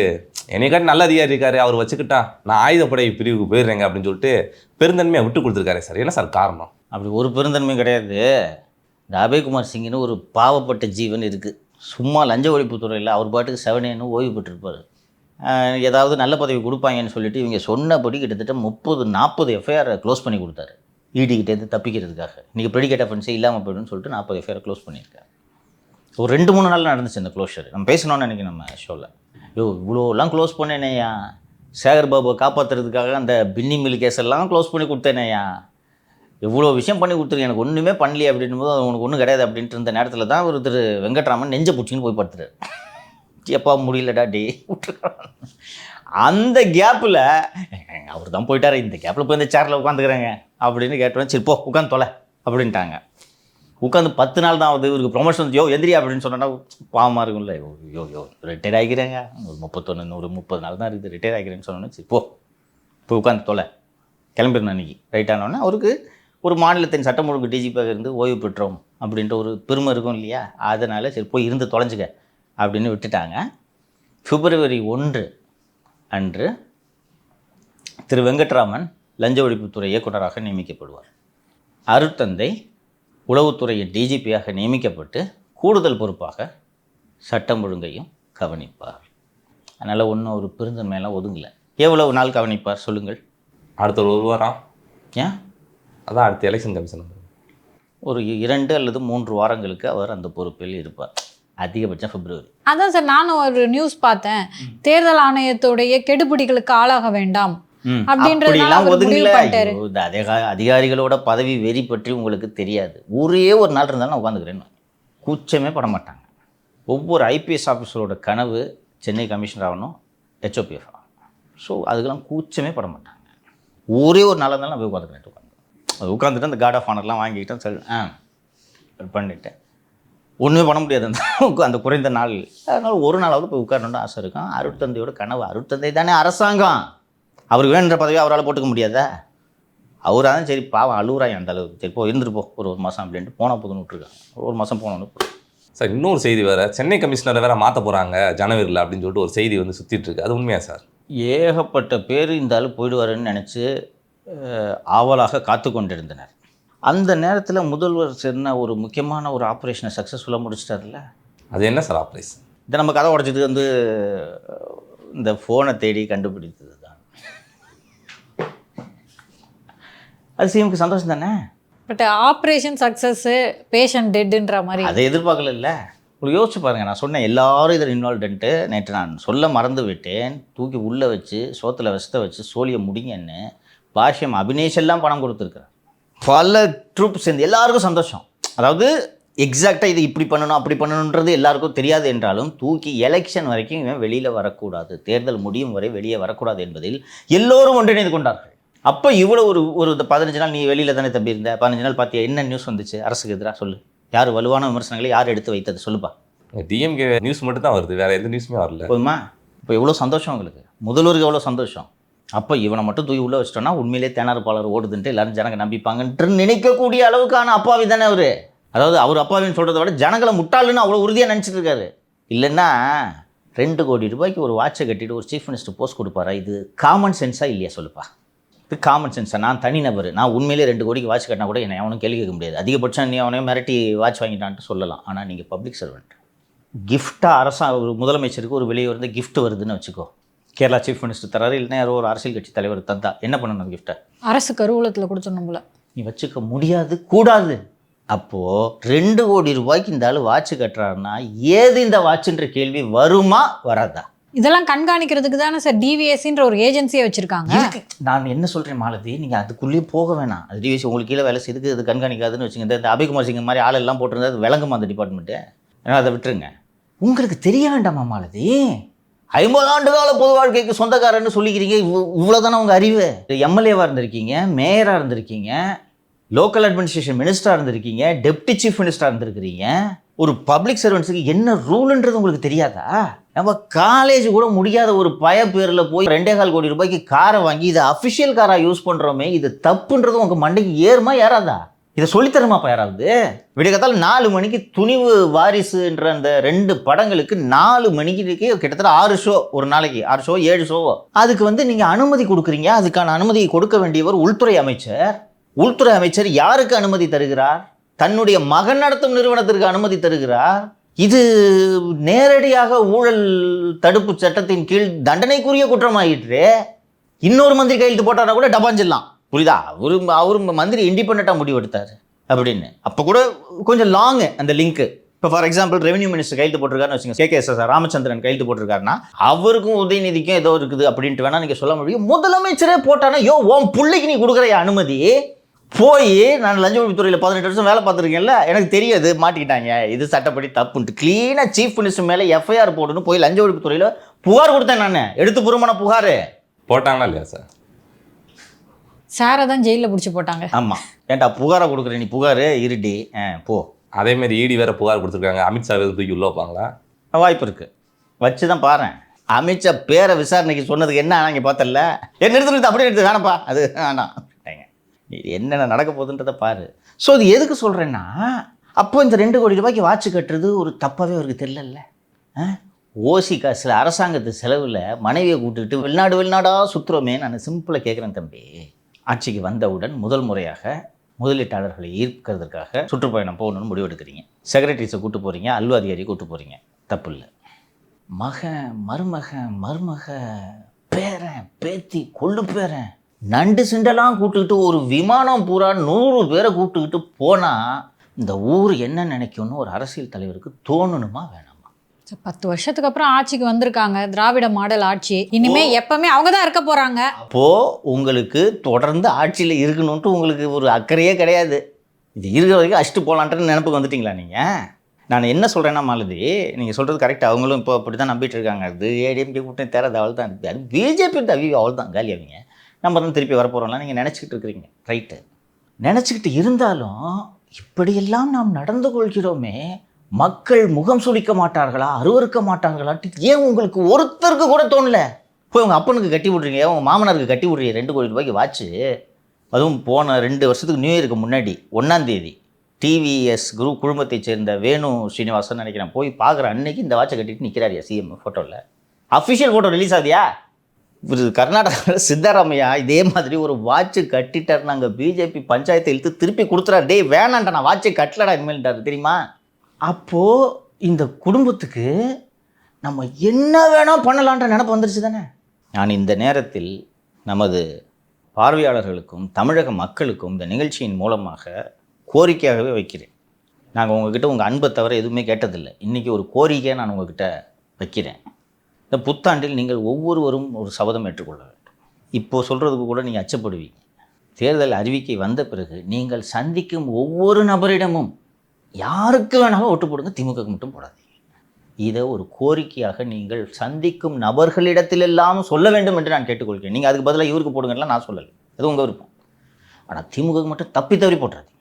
என்னைக்காட்டி நல்ல அதிகாரி இருக்காரு, அவர் வச்சுக்கிட்டா நான் ஆயுதப்படை பிரிவுக்கு போயிடுறேங்க அப்படின்னு சொல்லிட்டு பெருந்தன்மையாக விட்டு கொடுத்துருக்காரு சார். என்ன சார் காரணம்? அப்படி ஒரு பெருந்தன்மை கிடையாது. இந்த அபய்குமார் சிங்னு ஒரு பாவப்பட்ட ஜீவன் இருக்குது. சும்மா லஞ்ச ஒழிப்புத்துறையில் அவர் பாட்டுக்கு 7 ஓய்வு பெற்றிருப்பார். ஏதாவது நல்ல பதவி கொடுப்பாங்கன்னு சொல்லிட்டு இவங்க சொன்னபடி கிட்டத்தட்ட 30-40 எஃப்ஐஆர் க்ளோஸ் பண்ணி கொடுத்தாரு. ஈடிக்கிட்டேருந்து தப்பிக்கிறதுக்காக. இன்றைக்கி ப்ரெடிகேட் அஃபென்ஸே இல்லாமல் போய்டுன்னு சொல்லிட்டு 40 எஃப்ஐஆர் க்ளோஸ் பண்ணியிருக்காரு. ஒரு 2-3 நாள் நடந்துச்சு இந்த க்ளோஷர். நம்ம பேசணும்னு நினைக்கிறேன் நம்ம ஷோவில். இவ்வளோலாம் க்ளோஸ் பண்ணேனேயா, சேகர் பாபுவை காப்பாற்றுறதுக்காக அந்த பின்னி மில் கேஸ் எல்லாம் க்ளோஸ் பண்ணி கொடுத்தேனேயா, எவ்வளோ விஷயம் பண்ணி கொடுத்துருக்கு, எனக்கு ஒன்றுமே பண்ணலையே அப்படின்னும் போது உனக்கு ஒன்றும் கிடையாது அப்படின்ட்டு இருந்த நேரத்தில் தான் ஒரு திரு வெங்கட்ராமன் நெஞ்ச பிடிச்சின்னு போய் படுத்துறாரு. எப்பா முடியலடா டே விட்டுருக்கான். அந்த கேப்பில் அவர் தான் போயிட்டார். இந்த கேப்பில் போய் இந்த சேரில் உட்காந்துக்கிறாங்க அப்படின்னு கேட்டோன்னே சரி போ உட்காந்து தொலை அப்படின்ட்டாங்க. உட்காந்து 10 நாள் தான் ஆகுது. இவருக்கு ப்ரொமோஷன் எந்திரியா அப்படின்னு சொன்னா பாவமாக இருக்கும்ல. ரிட்டையர் ஆகிக்கிறேங்க, ஒரு 30 நாள் தான் இருக்குது, ரிட்டையர் ஆகிக்கிறேன்னு சொன்னோன்னே சரி போய் உட்காந்து தொலை கிளம்பிடணும் அன்றைக்கி. ரைட்டானோடனே அவருக்கு ஒரு மாநிலத்தின் சட்டம் ஒழுங்கு டிஜிபியாக இருந்து ஓய்வு பெற்றோம் அப்படின்ற ஒரு பெருமை இருக்கும் இல்லையா, அதனால் சரி போய் இருந்து தொலைஞ்சிக்க அப்படின்னு விட்டுட்டாங்க. February 1 அன்று திரு வெங்கட்ராமன் லஞ்ச ஒழிப்புத்துறை இயக்குநராக நியமிக்கப்படுவார். அருட்தந்தை உளவுத்துறையின் டிஜிபியாக நியமிக்கப்பட்டு கூடுதல் பொறுப்பாக சட்டம் ஒழுங்கையும் கவனிப்பார். அதனால் ஒன்றும் ஒரு பெருந்தன்மையெல்லாம் ஒதுங்கலை. எவ்வளவு நாள் கவனிப்பார் சொல்லுங்கள்? அடுத்த ஒரு வாரம். ஏன்? அதான் அடுத்த எலெக்ஷன் கமிஷன் ஒரு 2 அல்லது 3 வாரங்களுக்கு அவர் அந்த பொறுப்பில் இருப்பார். அதிகபட்சம் February. அதான் சார், நானும் ஒரு நியூஸ் பார்த்தேன். தேர்தல் ஆணையத்துடைய கெடுபிடிகளுக்கு ஆளாக வேண்டாம் அப்படிலாம் ஒதுங்கல. அதிகாரிகளோட பதவி வெறி பற்றி உங்களுக்கு தெரியாது. ஒரே ஒரு நாள் இருந்தாலும் நான் உட்காந்துக்கிறேன்னு கூச்சமே பட மாட்டாங்க. ஒவ்வொரு ஐபிஎஸ் ஆஃபீஸரோட கனவு சென்னை கமிஷனர் ஆகணும், ஹெச்ஓபிஎஃப் ஆகணும். ஸோ அதுக்கெல்லாம் கூச்சமே பட மாட்டாங்க. ஒரே ஒரு நாளாக இருந்தாலும் நான் போய் உட்காந்துக்கிட்டு அது உட்காந்துட்டு அந்த கார்ட் ஆஃப் ஆனர்லாம் வாங்கிக்கிட்டேன். சரி பண்ணிட்டேன். ஒன்றுமே பண்ண முடியாது அந்த குறைந்த நாள். அதனால் ஒரு நாளாவது போய் உட்காரணுன்னு ஆசை இருக்கும். அருட்தந்தையோட கனவு. அருட்தந்தை தானே அரசாங்கம். அவருக்கு வேணுன்ற பதவியை அவரால் போட்டுக்க முடியாதா? அவராக தான் சரி பாவம் அழுகுறாங்க அந்த அளவுக்கு. சரி இருந்துட்டு ஒரு மாதம் அப்படின்ட்டு போனால் போதுன்னு விட்டுருக்காங்க. ஒரு மாதம் போனோன்னு சார். இன்னொரு செய்தி வேறு, சென்னை கமிஷனரை வேறு மாற்ற போகிறாங்க ஜனவரியில் அப்படின்னு சொல்லிட்டு ஒரு செய்தி வந்து சுற்றிட்டு இருக்கு. அது உண்மையா சார்? ஏகப்பட்ட பேர் இந்த ஆள் போயிடுவாருன்னு நினச்சி ஆவலாக காத்து கொண்டிருந்தனர். அந்த நேரத்தில் முதல்வர் சொன்ன ஒரு முக்கியமான ஒரு ஆப்ரேஷனை சக்ஸஸ்ஃபுல்லாக முடிச்சிட்டார்ல. அது என்ன சார் ஆப்ரேஷன்? இதை நம்ம கதை உடைச்சது வந்து இந்த ஃபோனை தேடி கண்டுபிடித்தது தான். அது சிஎம்க்கு சந்தோஷம் தானே. பட் ஆப்ரேஷன் சக்ஸஸ், பேஷண்ட் டெட்டுன்ற மாதிரி அதை எதிர்பார்க்கல. உங்களுக்கு யோசிச்சு பாருங்கள். நான் சொன்னேன் எல்லாரும் இதில் இன்வால்வ்டுன்ட்டு. நேற்று நான் சொல்ல மறந்து விட்டேன். தூக்கி உள்ளே வச்சு சோத்தில் விஷத்தை வச்சு சோழியை முடிங்கன்னு பாஷ்யம் அபினேஷெல்லாம் பணம் கொடுத்துருக்குறேன். பல ட்ரூப்ஸ் சேர்ந்து எல்லாருக்கும் சந்தோஷம். அதாவது எக்ஸாக்டாக இது இப்படி பண்ணணும் அப்படி பண்ணணுன்றது எல்லாருக்கும் தெரியாது என்றாலும் தூக்கி எலெக்ஷன் வரைக்கும் இவன் வெளியில் வரக்கூடாது, தேர்தல் முடியும் வரை வெளியே வரக்கூடாது என்பதில் எல்லோரும் ஒன்றிணைந்து கொண்டார்கள். அப்போ இவ்வளோ ஒரு 15 நாள் நீ வெளியில் தானே தம்பி இருந்த, 15 நாள் பார்த்தியா என்ன நியூஸ் வந்துச்சு அரசுக்கு எதிராக? சொல்லு. யார் வலுவான விமர்சனங்களை யார் எடுத்து வைத்தது சொல்லுப்பா. டிஎம்கே நியூஸ் மட்டும் தான் வருது, வேறு எந்த நியூஸுமே வரல. போதுமா? இப்போ எவ்வளோ சந்தோஷம் உங்களுக்கு, முதல்வருக்கு எவ்வளோ சந்தோஷம். அப்போ இவனை மட்டும் தூக்கி உள்ளே வச்சிட்டோன்னா உண்மையிலே தேனார்பாளர் ஓடுதுன்ட்டு எல்லாரும் ஜனங்க நம்பிப்பாங்கன்று நினைக்கக்கூடிய அளவுக்கான அப்பாவி தானே அவர். அதாவது அவர் அப்பாவின்னு சொல்கிறத விட ஜனங்களை முட்டாளுன்னு அவ்வளோ உறுதியாக நினச்சிட்டு இருக்காரு. இல்லைன்னா 2 கோடி ரூபாய்க்கு ஒரு வாட்சை கட்டிட்டு ஒரு சீஃப் மினிஸ்டர் போஸ்ட் கொடுப்பாரா? இது காமன் சென்ஸாக இல்லையா சொல்லுப்பா? இது காமன் சென்ஸாக? நான் தனிநபர், நான் உண்மையிலே 2 கோடிக்கு வாட்ச் கட்டினா கூட என்னை அவனும் கேள்வி கேட்க முடியாது. அதிகபட்சம் நீ அவனையும் மிரட்டி வாட்ச் வாங்கிட்டான்ட்டு சொல்லலாம். ஆனால் நீங்கள் பப்ளிக் சர்வெண்ட். கிஃப்டாக ஒரு முதலமைச்சருக்கு ஒரு வெளியே வந்து கிஃப்ட் வருதுன்னு வச்சுக்கோ. கேரளா சீஃப் மினிஸ்டர் தராரு, இல்லைன்னா யாரோ ஒரு அரசியல் கட்சி தலைவர் தந்தா என்ன பண்ணணும்? அந்த கிஃப்ட்டை அரசு கருவூலத்தில் கொடுத்துடணும் போல. நீ வச்சுக்க முடியாது, கூடாது. அப்போது 2 கோடி ரூபாய்க்கு இந்த ஆள் வாட்ச் கட்டுறாருன்னா ஏது இந்த வாட்சுன்ற கேள்வி வருமா வராதா? இதெல்லாம் கண்காணிக்கிறதுக்கு தானே சார் டிவிஎஸ்ன்ற ஒரு ஏஜென்சியை வச்சிருக்காங்க. நான் என்ன சொல்கிறேன் மாலதி, நீங்கள் அதுக்குள்ளேயே போக வேணாம். அது டிவிஎஸ் உங்களுக்கு கீழே வேலை செய்யுது, அது கண்காணிக்காதுன்னு வச்சுங்க. இந்த அபிகுமார் சிங் மாதிரி ஆளெல்லாம் போட்டிருந்தா அது விளங்குமா அந்த டிபார்ட்மெண்ட்டு? ஏன்னா அதை விட்டுருங்க. உங்களுக்கு தெரிய வேண்டாமா மாலதி? 50 ஆண்டு கால பொது வாழ்க்கைக்கு சொந்தக்காரன்னு சொல்லிக்கிறீங்க. இவ்வளோதானே உங்கள் அறிவு. எம்எல்ஏவாக இருந்திருக்கீங்க, மேயராக இருந்திருக்கீங்க, லோக்கல் அட்மினிஸ்ட்ரேஷன் மினிஸ்டராக இருந்திருக்கீங்க, டெப்டி சீஃப் மினிஸ்டராக இருந்திருக்கிறீங்க. ஒரு பப்ளிக் சர்வெண்ட்ஸுக்கு என்ன ரூல்ன்றது உங்களுக்கு தெரியாதா? நம்ம காலேஜ் கூட முடியாத ஒரு பேரில் போய் 2.25 கோடி ரூபாய்க்கு காரை வாங்கி இதை அஃபிஷியல் காராக யூஸ் பண்ணுறோமே, இது தப்புன்றது உங்கள் மண்டைக்கு ஏறுமா ஏறாதா? இதை சொல்லித்தரமாப்பா யாராவது? விடியகாத்தால் 4 மணிக்கு துணிவு வாரிசுன்ற அந்த 2 படங்களுக்கு 4 மணிக்கு கிட்டத்தட்ட 6 ஷோ, ஒரு நாளைக்கு 6 ஷோ 7 ஷோவோ. அதுக்கு நீங்கள் அனுமதி கொடுக்குறீங்க. அதுக்கான அனுமதியை கொடுக்க வேண்டியவர் உள்துறை அமைச்சர். உள்துறை அமைச்சர் யாருக்கு அனுமதி தருகிறார்? தன்னுடைய மகன் நடத்தும் நிறுவனத்திற்கு அனுமதி தருகிறார். இது நேரடியாக ஊழல் தடுப்பு சட்டத்தின் கீழ் தண்டனைக்குரிய குற்றமாயிற்று. இன்னொரு மந்திரி கையெழுத்து போட்டாரா கூட டபாஞ்சிடலாம். புரியுதா? அவரு மந்திரி இண்டிபெண்ட்டாக முடிவு எடுத்தார் அப்படின்னு. அப்போ கூட கொஞ்சம் லாங்கு அந்த லிங்க்கு. இப்போ ஃபார் எக்ஸாம்பிள் ரெவன்யூ மினிஸ்டர் கையெழுத்து போட்டிருக்காருன்னு வச்சுங்க, KKS ராமச்சந்திரன் கையெழுத்து போட்டிருக்காருன்னா அவருக்கும் உதயநிதிக்கும் ஏதோ இருக்குது அப்படின்ட்டு வேணா நீங்கள் சொல்ல முடியும். முதலமைச்சரே போட்டானா, உன் பிள்ளைக்கு நீ கொடுக்குற அனுமதி போய் நான் லஞ்ச ஒழிப்புத்துறையில் 18 வருஷம் வேலை பார்த்துருக்கேன்ல, எனக்கு தெரியாது, மாட்டிக்கிட்டாங்க, இது சட்டப்படி தப்புன்ட்டு க்ளீனாக சீஃப் மினிஸ்டர் மேலே FIR போடணும் போய் லஞ்ச ஒழிப்புத்துறையில் புகார் கொடுத்தேன். நான் எடுத்துப்பூர்வமான புகார் போட்டாங்களா இல்லையா சார்? சாரை தான் ஜெயிலில் பிடிச்சி போட்டாங்க. ஆமாம். ஏன்டா புகாரை கொடுக்குறேன், நீ புகார் இருடி போ. அதேமாதிரி ED வேற புகார் கொடுத்துருக்காங்க. அமித்ஷா தூக்கி உள்ள வைப்பாங்களா? வாய்ப்பு இருக்குது, வச்சு தான் பாரு. அமித்ஷா பேரை விசாரணைக்கு சொன்னதுக்கு என்ன இங்கே பார்த்தல, நிறுத்து அப்படியே எடுத்து வேணப்பா, அது வேணாம் என்னென்ன நடக்க போகுதுன்றதை பாரு. ஸோ இது எதுக்கு சொல்கிறேன்னா, அப்போ இந்த 2 கோடி ரூபாய்க்கு வாட்ச் கட்டுறது ஒரு தப்பாகவே அவருக்கு தெரியல. ஓசி காசில் அரசாங்கத்து செலவில் மனைவியை கூப்பிட்டுக்கிட்டு வெளிநாடாக சுற்றுறோமே. நான் சிம்பிளாக கேட்குறேன் தம்பி, ஆட்சிக்கு வந்தவுடன் முதல் முறையாக முதலீட்டாளர்களை ஈர்க்கிறதுக்காக சுற்றுப்பயணம் போகணுன்னு முடிவெடுக்கிறீங்க. செக்ரட்டரிஸை கூப்பிட்டு போகிறீங்க, அல்வா அதிகாரியை கூப்பிட்டு போகிறீங்க, தப்பு இல்லை. மகன் மருமக பேரன் பேத்தி கொள்ளு பேரன் நண்டு சிண்டெல்லாம் கூப்பிட்டுக்கிட்டு ஒரு விமானம் பூரா 100 பேரை கூப்பிட்டுக்கிட்டு போனால் இந்த ஊர் என்ன நினைக்கும்னு ஒரு அரசியல் தலைவருக்கு தோணணுமா வேணாமா? 10 வருஷத்துக்கு அப்புறம் ஆட்சிக்கு வந்திருக்காங்க, திராவிட மாடல் ஆட்சி. இனிமே எப்பவுமே அவங்க தான் இருக்க போறாங்க. அப்போது உங்களுக்கு தொடர்ந்து ஆட்சியில் இருக்கணும்ட்டு உங்களுக்கு ஒரு அக்கறையே கிடையாது. இது இருக்கிற வரைக்கும் அஷ்டு போகலான்ட்டு நினைப்புக்கு வந்துட்டிங்களா நீங்கள்? நான் என்ன சொல்கிறேன்னா மாலதி, நீங்கள் சொல்கிறது கரெக்டாக. அவங்களும் இப்போ அப்படி தான் நம்பிட்டு இருக்காங்க. அது ADMK கூட்டம் தேராது, அவள் தான் இருக்குது. அது BJP தவி அவள் தான் காலியாவீங்க, நம்ம தான் திருப்பி வரப்போகிறோம்லாம் நீங்கள் நினச்சிக்கிட்டு இருக்கிறீங்க. ரைட்டு, நினச்சிக்கிட்டு இருந்தாலும் இப்படியெல்லாம் நாம் நடந்து கொள்கிறோமே, மக்கள் முகம் சுளிக்க மாட்டார்களா, அருவருக்க மாட்டார்களாட்டு ஏன் உங்களுக்கு ஒருத்தருக்கு கூட தோணல? போய் உங்கள் அப்பனுக்கு கட்டி விட்றீங்க, உங்கள் மாமனாருக்கு கட்டி விட்றீங்க 2 கோடி ரூபாய்க்கு வாட்ச்சு. அதுவும் போன 2 வருஷத்துக்கு நியூ இயருக்கு முன்னாடி 1ஆம் தேதி TVS குரூப் குழுமத்தை சேர்ந்த வேணு ஸ்ரீனிவாசன் நினைக்கிறேன், போய் பார்க்குற அன்னைக்கு இந்த வாட்சை கட்டிட்டு நிற்கிறாரியா CM ஃபோட்டோவில். அஃபிஷியல் ஃபோட்டோ ரிலீஸ் ஆகுதியா? ஒரு கர்நாடகாவில் சித்தராமையா இதே மாதிரி ஒரு வாட்சு கட்டிட்டார். நாங்கள் BJP பஞ்சாயத்தை இழுத்து திருப்பி கொடுத்துறாரு. டே வேணான்டா, நான் வாட்சை கட்டலடா இனிமேல்ட்டார் தெரியுமா? அப்போது இந்த குடும்பத்துக்கு நம்ம என்ன வேணால் பண்ணலான்ற நினப்பு வந்துருச்சு தானே. நான் இந்த நேரத்தில் நமது பார்வையாளர்களுக்கும் தமிழக மக்களுக்கும் இந்த நிகழ்ச்சியின் மூலமாக கோரிக்கையாகவே வைக்கிறேன். நாங்கள் உங்ககிட்ட உங்கள் அன்பை தவிர எதுவுமே கேட்டதில்லை. இன்றைக்கி ஒரு கோரிக்கையை நான் உங்ககிட்ட வைக்கிறேன். இந்த புத்தாண்டில் நீங்கள் ஒவ்வொருவரும் ஒரு சபதம் ஏற்றுக்கொள்ள வேண்டும். இப்போது சொல்கிறதுக்கு கூட நீங்கள் அச்சப்படுவீங்க. தேர்தல் அறிவிக்கை வந்த பிறகு நீங்கள் சந்திக்கும் ஒவ்வொரு நபரிடமும் யாருக்கு வேணாலும் ஓட்டு போடுங்க, திமுகவுக்கு மட்டும் போடாதீங்க. இதை ஒரு கோரிக்கையாக நீங்கள் சந்திக்கும் நபர்களிடத்திலெல்லாம் சொல்ல வேண்டும் என்று நான் கேட்டுக்கொள்கிறேன். நீங்கள் அதுக்கு பதிலாக இவருக்கு போடுங்கலாம் நான் சொல்லலை, அது உங்கள் விருப்பம். ஆனால் திமுகவுக்கு மட்டும் தப்பி தவறி போட்டுறாதீங்க.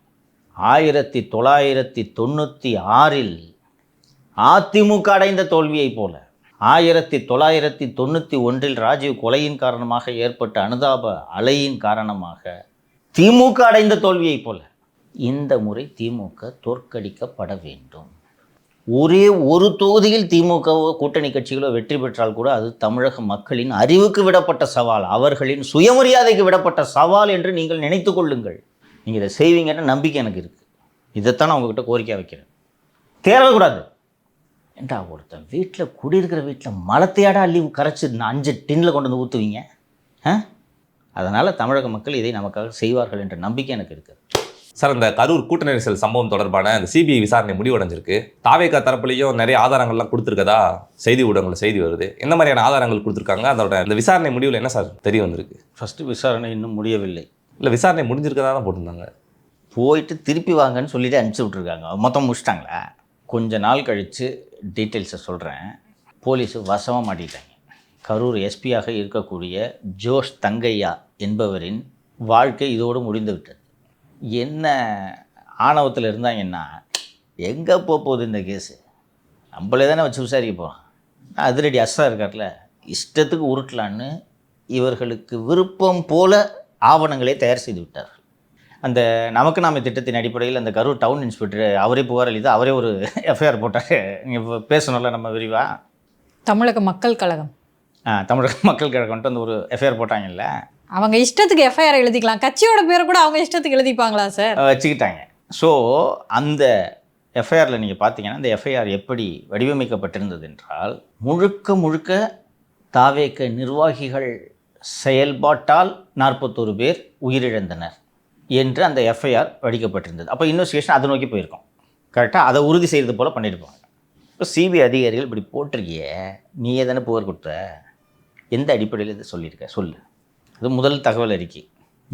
1996 அதிமுக அடைந்த தோல்வியைப் போல 1991 ராஜீவ் கொலையின் காரணமாக ஏற்பட்ட அனுதாப அலையின் காரணமாக திமுக அடைந்த தோல்வியைப் போல இந்த முறை திமுக தோற்கடிக்கப்பட வேண்டும். ஒரே ஒரு தொகுதியில் திமுக கூட்டணி கட்சிகளோ வெற்றி பெற்றால் கூட அது தமிழக மக்களின் அறிவுக்கு விடப்பட்ட சவால், அவர்களின் சுயமரியாதைக்கு விடப்பட்ட சவால் என்று நீங்கள் நினைத்து கொள்ளுங்கள். நீங்கள் இதை செய்வீங்கன்ற நம்பிக்கை எனக்கு இருக்குது. இதைத்தான் நான் உங்ககிட்ட கோரிக்கையாக வைக்கிறேன். தேரக்கூடாது ஏண்டா, ஒருத்தன் வீட்டில் குடியிருக்கிற வீட்டில் மலத்தையாடா அள்ளி கரைச்சி 5 டின்னில் கொண்டு வந்து ஊற்றுவீங்க. அதனால் தமிழக மக்கள் இதை நமக்காக செய்வார்கள் என்ற நம்பிக்கை எனக்கு இருக்குது. சார், இந்த கரூர் கூட்ட நெரிசல் சம்பவம் தொடர்பான இந்த சிபிஐ விசாரணை முடிவடைஞ்சிருக்கு. தாவேகா தரப்புலையும் நிறைய ஆதாரங்கள்லாம் கொடுத்துருக்கதா செய்தி ஊடகங்களில் செய்தி வருது. என்ன மாதிரியான ஆதாரங்கள் கொடுத்துருக்காங்க? அதோட இந்த விசாரணை முடிவில் என்ன சார் தெரிய வந்திருக்கு? ஃபஸ்ட்டு விசாரணை இன்னும் முடியவில்லை. இல்லை, விசாரணை முடிஞ்சிருக்கதா தான் போட்டிருந்தாங்க. போயிட்டு திருப்பி வாங்கன்னு சொல்லிட்டு அனுப்பிச்சி விட்ருக்காங்க. மொத்தம் முடிச்சிட்டாங்களா? கொஞ்ச நாள் கழித்து டீட்டெயில்ஸை சொல்கிறேன். போலீஸு வசமாக மாட்டிட்டாங்க. கரூர் எஸ்பியாக இருக்கக்கூடிய ஜோஷ் தங்கையா என்பவரின் வாழ்க்கை இதோடு முடிந்து விட்டது. என்ன ஆணவத்தில் இருந்தாங்கன்னா, எங்கே போகுது இந்த கேஸு, நம்மளே தானே வச்சு விசாரிக்க போகிறோம். அதிரடி அஸ்ஸா இருக்கார்ல, இஷ்டத்துக்கு உருட்டலான்னு இவர்களுக்கு விருப்பம் போல ஆவணங்களை தயார் செய்து விட்டார். அந்த நமக்கு நாம திட்டத்தின் அடிப்படையில் அந்த கரூர் டவுன் இன்ஸ்பெக்டர் அவரே புகார் அளித்து அவரே ஒரு எஃப்ஐஆர் போட்டார். நீங்கள் பேசணும்ல நம்ம விரிவாக. தமிழக மக்கள் கழகம் தமிழக மக்கள் கழகம்ட்டு அந்த ஒரு எஃப்ஐஆர் போட்டாங்கல்ல, அவங்க இஷ்டத்துக்கு எஃப்ஐஆர் எழுதிக்கலாம். கட்சியோட பேரை கூட அவங்க இஷ்டத்துக்கு எழுதிப்பாங்களா சார்? வச்சுக்கிட்டாங்க. ஸோ அந்த எஃப்ஐஆரில் நீங்கள் பார்த்தீங்கன்னா, அந்த எஃப்ஐஆர் எப்படி வடிவமைக்கப்பட்டிருந்தது என்றால், முழுக்க முழுக்க தாவேக நிர்வாகிகள் செயல்பாட்டால் 41 பேர் உயிரிழந்தனர் என்று அந்த எஃப்ஐஆர் வடிக்கப்பட்டிருந்தது. அப்போ இன்வெஸ்டிகேஷன் அதை நோக்கி போயிருக்கோம். கரெக்டாக அதை உறுதி செய்கிறது போல் பண்ணியிருப்பாங்க. இப்போ சிபிஐ அதிகாரிகள் இப்படி போட்டிருக்கிய, நீ எதனா புகார் கொடுத்த, எந்த அடிப்படையில் இதை சொல்லியிருக்க சொல்லு. அது முதல் தகவல் அறிக்கை.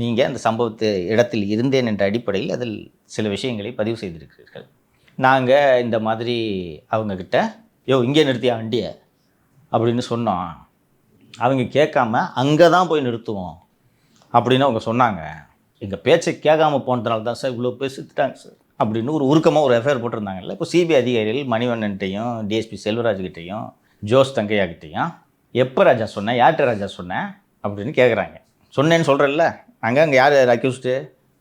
நீங்கள் அந்த சம்பவத்து இடத்தில் இருந்தேன் என்ற அடிப்படையில் அதில் சில விஷயங்களை பதிவு செய்திருக்கிறீர்கள். நாங்கள் இந்த மாதிரி அவங்கக்கிட்ட இங்கே நிறுத்தியா வண்டியை அப்படின்னு சொன்னோம். அவங்க கேட்காம அங்கே தான் போய் நிறுத்துவோம் அப்படின்னு அவங்க சொன்னாங்க. எங்கள் பேச்சை கேட்காம போனதுனால தான் சார் இவ்வளோ பேர் செத்துட்டாங்க சார் அப்படின்னு ஒரு உருக்கமாக ஒரு எஃப்ஐஆர் போட்டிருந்தாங்கல்ல. இப்போ சிபிஐ அதிகாரிகள் மணிவண்ணன்ட்டையும் டிஎஸ்பி செல்வராஜ்கிட்டையும் ஜோஸ் தங்கையாகிட்டையும் எப்போ ராஜா சொன்னேன், யார்கிட்ட ராஜா சொன்னேன் அப்படின்னு கேட்குறாங்க. சொன்னேன்னு சொல்கிறேன்ல, அங்கே யார் அக்யூஸ்டு?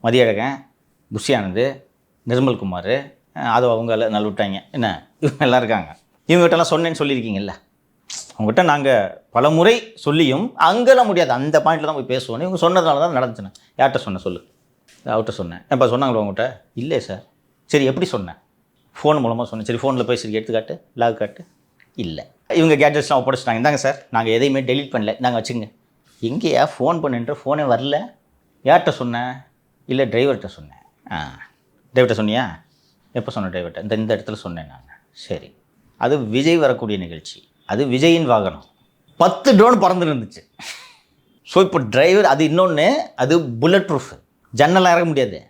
மதியழகன், புஷியானது, நிர்மல்குமார், அதை அவங்க நல்லா விட்டாங்க. என்ன இவங்க எல்லாம் இருக்காங்க. இவங்ககிட்டலாம் சொன்னேன்னு சொல்லியிருக்கீங்கல்ல. அவங்ககிட்ட நாங்கள் பல முறை சொல்லியும் அங்கெல்லாம் முடியாது, அந்த பாயிண்டில் தான் போய் பேசுவோன்னு இவங்க சொன்னதுனால தான் நடந்துச்சுண்ணே. யார்கிட்ட சொன்னேன் சொல்லு? அவர்கிட்ட சொன்னேன். எப்போ சொன்னாங்களோ உங்கள்கிட்ட? இல்லை சார். சரி, எப்படி சொன்னேன்? ஃபோன் மூலமாக சொன்னேன். சரி, ஃபோனில் பேசி எடுத்துக்காட்டு, லாக் காட்டு. இல்லை, இவங்க கேட்ஜெட்ஸ்லாம் ஒப்படைச்சிட்டாங்க. இந்தாங்க சார், நாங்கள் எதையுமே டெலீட் பண்ணல, நாங்கள் வச்சுங்க. எங்கேயா ஃபோன் பண்ணுன்ற ஃபோனே வரல. யார்கிட்ட சொன்னேன்? இல்லை, டிரைவர்கிட்ட சொன்னேன். டிரைவர்கிட்ட சொன்னியா? எப்போ சொன்னேன் டிரைவர்கிட்ட? இந்த இடத்துல சொன்னேன் நான். சரி, அது விஜய் வரக்கூடிய நிகழ்ச்சி, அது விஜயின் வாகனம். 10 ட்ரோன் பறந்து இருந்துச்சு. ஸோ இப்போ டிரைவர், அது இன்னொன்று, அது புல்லட் ப்ரூஃப், ஜன்னலாம் இறக்க முடியாது,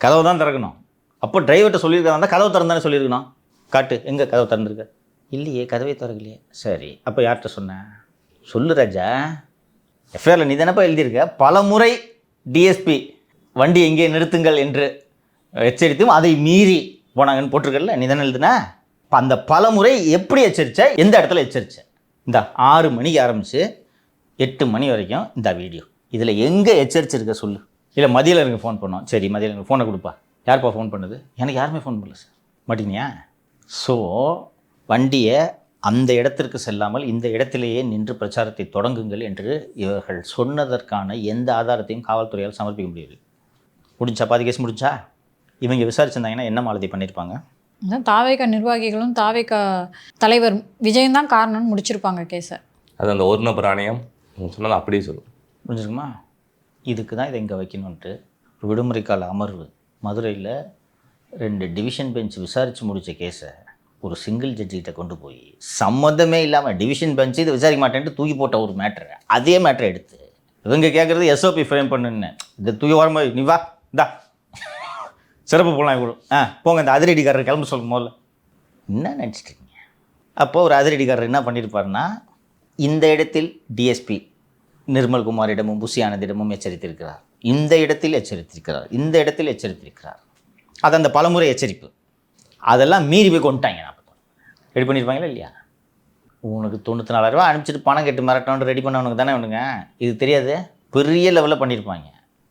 கதவை தான் திறக்கணும். அப்போ டிரைவர்கிட்ட சொல்லியிருக்காங்க, கதவை திறந்தானே சொல்லியிருக்கணும். காட்டு, எங்கே கதவை திறந்துருக்க? இல்லையே, கதவை திறக்கலையே. சரி, அப்போ யார்கிட்ட சொன்னேன்? சொல்லு ராஜா. எஃப்ஐஆரில் நீ தானப்பா எழுதியிருக்க, பல முறை டிஎஸ்பி வண்டி எங்கே நிறுத்துங்கள் என்று எச்சரித்தும் அதை மீறி போனாங்கன்னு போட்டிருக்கல, நீ தானே எழுதுன. இப்போ அந்த பல முறை எப்படி எச்சரித்த, எந்த இடத்துல எச்சரித்த? இந்த 6 மணிக்கு ஆரம்பித்து 8 மணி வரைக்கும் இந்த வீடியோ, இதில் எங்கே எச்சரிச்சிருக்க சொல்லு. இல்லை, மதியில் எனக்கு ஃபோன் பண்ணோம். சரி, மதியில் எனக்கு ஃபோனை கொடுப்பா. யார்ப்பா ஃபோன் பண்ணுது? எனக்கு யாருமே ஃபோன் பண்ணல சார். மாட்டீங்கயா? ஸோ வண்டியை அந்த இடத்திற்கு செல்லாமல் இந்த இடத்திலேயே நின்று பிரச்சாரத்தை தொடங்குங்கள் என்று இவர்கள் சொன்னதற்கான எந்த ஆதாரத்தையும் காவல்துறையால் சமர்ப்பிக்க முடியாது. முடிஞ்சா? பாதி கேஸ் முடிஞ்சா? இவங்க விசாரிச்சிருந்தாங்கன்னா என்ன மாலதி பண்ணியிருப்பாங்க? தாவேகா நிர்வாகிகளும் தாவேகா தலைவர் விஜயன் தான் காரணம்னு முடிச்சிருப்பாங்க கேஸை. அது அந்த ஒரு நபர் ஆணையம் சொன்னது அப்படியே சொல்லும். புரிஞ்சுருக்குமா? இதுக்கு தான் இதை இங்கே வைக்கணுன்ட்டு விடுமுறை கால அமர்வு மதுரையில் 2 டிவிஷன் பெஞ்ச் விசாரித்து முடித்த கேஸை ஒரு சிங்கிள் ஜட்ஜிகிட்ட கொண்டு போய் சம்மந்தமே இல்லாமல் டிவிஷன் பெஞ்சு இதை விசாரிக்க மாட்டேன்ட்டு தூக்கி போட்ட ஒரு மேட்ரு, அதே மேட்ரை எடுத்து இவங்க கேட்குறது எஸ்ஓபி ஃப்ரேம் பண்ணுன்னு, இதை தூக்கி வரமா நீ வா இந்தா சிறப்பு போகலாம் இவ்வளோ போங்க, இந்த அதிரடிக்காரர் கிளம்ப சொல்லும் போல என்ன நினச்சிட்ருக்கீங்க? அப்போது ஒரு அதிரடிக்காரர் என்ன பண்ணியிருப்பாருன்னா, இந்த இடத்தில் டிஎஸ்பி நிர்மல்குமாரிடமும் புஷியானதிடமும் எச்சரித்திருக்கிறார், இந்த இடத்தில் எச்சரித்திருக்கிறார், இந்த இடத்தில் எச்சரித்திருக்கிறார். அது அந்த பலமுறை எச்சரிப்பு, அதெல்லாம் மீறி போய் கொண்டுட்டாங்க. நான் ரெடி பண்ணியிருப்பாங்களா இல்லையா? உனக்கு 94,000 ரூபா அனுப்பிச்சிட்டு பணம் கட்டு மிரட்டோன்னு ரெடி பண்ணவனுக்கு தானே இவனுங்க இது தெரியாது, பெரிய லெவலில் பண்ணியிருப்பாங்க.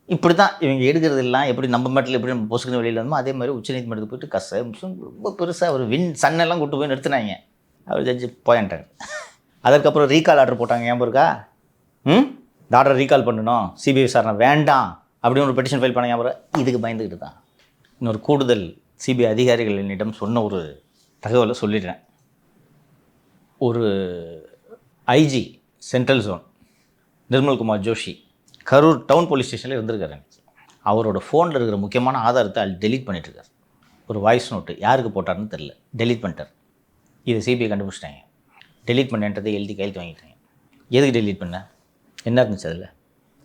இப்படி தான் இவங்க எடுக்கிறது எல்லாம். எப்படி நம்ம மட்டும் எப்படி நம்ம பொசுக்குன்னு வெளியில் வந்தோமோ அதே மாதிரி உச்சநீதிமன்றத்துக்கு போயிட்டு கஷ்டம் ரொம்ப பெருசாக ஒரு சன்னெல்லாம் கூட்டு போய் நிறுத்தினாங்க. அவர் ஜட்ஜி போயிட்டார். அதுக்கப்புறம் ரீகால் ஆர்டர் போட்டாங்க. ஏன் இருக்கா? இந்த ஆர்டர் ரீகால் பண்ணணும், சிபிஐ விசாரணை வேண்டாம் அப்படின்னு ஒரு பெட்டிஷன் ஃபைல் பண்ண ஞாபகம். இதுக்கு பயந்துக்கிட்டு தான் இன்னொரு கூடுதல் சிபிஐ அதிகாரிகள் என்னிடம் சொன்ன ஒரு தகவலை சொல்லிடுறேன். ஒரு IG central zone Nirmalkumar Joshi Karur town police ஸ்டேஷனில் இருந்திருக்காரு. அவரோட ஃபோனில் இருக்கிற முக்கியமான ஆதாரத்தை டெலீட் பண்ணிட்டுருக்கார். ஒரு வாய்ஸ் நோட்டு யாருக்கு போட்டார்னு தெரில, டெலீட் பண்ணிட்டார். இதை சிபிஐ கண்டுபிடிச்சிட்டாங்க. டெலீட் பண்ணன்றதை எழுதி கையெழுத்து வாங்கிட்டாங்க. எதுக்கு டெலீட் பண்ண, என்ன இருந்துச்சு அதில்?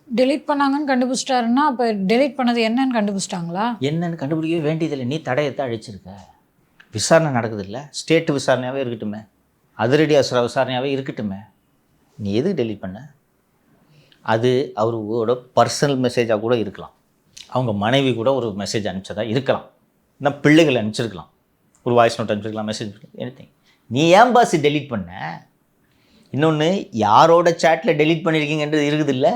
டெலீட் பண்ணாங்கன்னு கண்டுபிடிச்சிட்டாருன்னா அப்போ டெலீட் பண்ணது என்னன்னு கண்டுபிடிச்சிட்டாங்களா? என்னன்னு கண்டுபிடிக்கவே வேண்டியதில்லை. நீ தடயத்தை அழிச்சிருக்க. விசாரணை நடக்குதில்ல, ஸ்டேட் விசாரணையாகவே இருக்கட்டுமே, அதிரடி அவசர விசாரணையாகவே இருக்கட்டுமே, நீ எதுக்கு டெலீட் பண்ண? அது அவரோட பர்சனல் மெசேஜாக கூட இருக்கலாம். அவங்க மனைவி கூட ஒரு மெசேஜ் அனுப்பிச்சதா இருக்கலாம். இல்லை பிள்ளைகள் அனுப்பிச்சிருக்கலாம். ஒரு வாய்ஸ் நோட் அனுப்பிச்சிருக்கலாம், மெசேஜ் எனிதிங். நீ ஏன் பாஸ் டெலீட் பண்ண? இன்னொன்று, யாரோட சேட்டில் டெலீட் பண்ணியிருக்கீங்கன்றது இருக்குது இல்லை,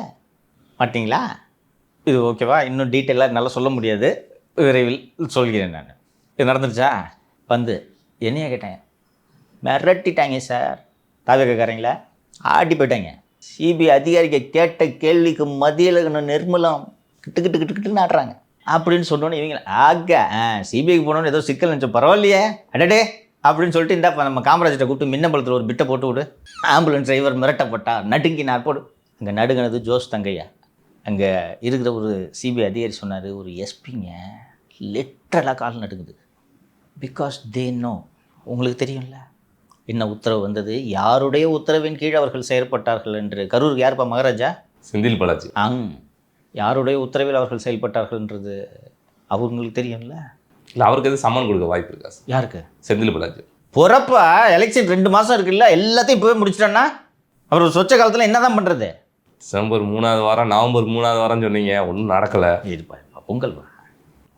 மாட்டிங்களா? இது ஓகேவா? இன்னும் டீட்டெயிலாக என்னால் சொல்ல முடியாது, விரைவில் சொல்கிறேன். நான் இது நடந்துருச்சா வந்து என்னையா கேட்டேன், மிரட்டிட்டாங்க சார். தாவகக்காரங்களா ஆட்டி போயிட்டாங்க. சிபிஐ அதிகாரிக்கு கேட்ட கேள்விக்கு மதியழகன் நிர்மலம் கிட்டு நாட்டுறாங்க அப்படின்னு சொன்னோன்னே இவங்க சிபிஐக்கு போனோன்னு ஏதோ சிக்கல் நினச்சோம், பரவாயில்லையே அடடே அப்படின்னு சொல்லிட்டு இந்த நம்ம காமராஜர்கிட்ட கூப்பிட்டு மின்னம்பலத்தில் ஒரு பிட்டை போட்டு விடு, ஆம்புலன்ஸ் டிரைவர் மிரட்டப்பட்டா நடுங்கி நான் போடு. அங்கே நடுங்கினது ஜோஸ் தங்கையா. அங்கே இருக்கிற ஒரு சிபிஐ அதிகாரி சொன்னார், ஒரு எஸ்பிங்க லிட்டரலாக கால் நடுங்குது. பிகாஸ் தே நோ, உங்களுக்கு தெரியும்ல என்ன உத்தரவு வந்தது, யாருடைய உத்தரவின் கீழ் அவர்கள் செயல்பட்டார்கள் என்று. கரூருக்கு யாருப்பா மகாராஜா? செந்தில் பாலாஜி. யாருடைய உத்தரவில் அவர்கள் செயல்பட்டார்கள்ன்றது அவங்களுக்கு தெரியும்ல. இல்லை அவருக்கு எது சம்மன் கொடுக்க வாய்ப்பு இருக்கா சார்? யாருக்கு? செந்தில் பாலாஜி. பொறப்பா எலெக்ஷன் 2 மாதம் இருக்குல்ல, எல்லாத்தையும் இப்போவே முடிச்சிட்டான்னா அவர் ஒரு சொச்ச காலத்தில் என்ன தான் பண்ணுறது? டிசம்பர் 3வது வாரம், நவம்பர் 3வது வாரம் சொன்னீங்க, ஒன்றும் நடக்கலை. இருப்பா பொங்கல்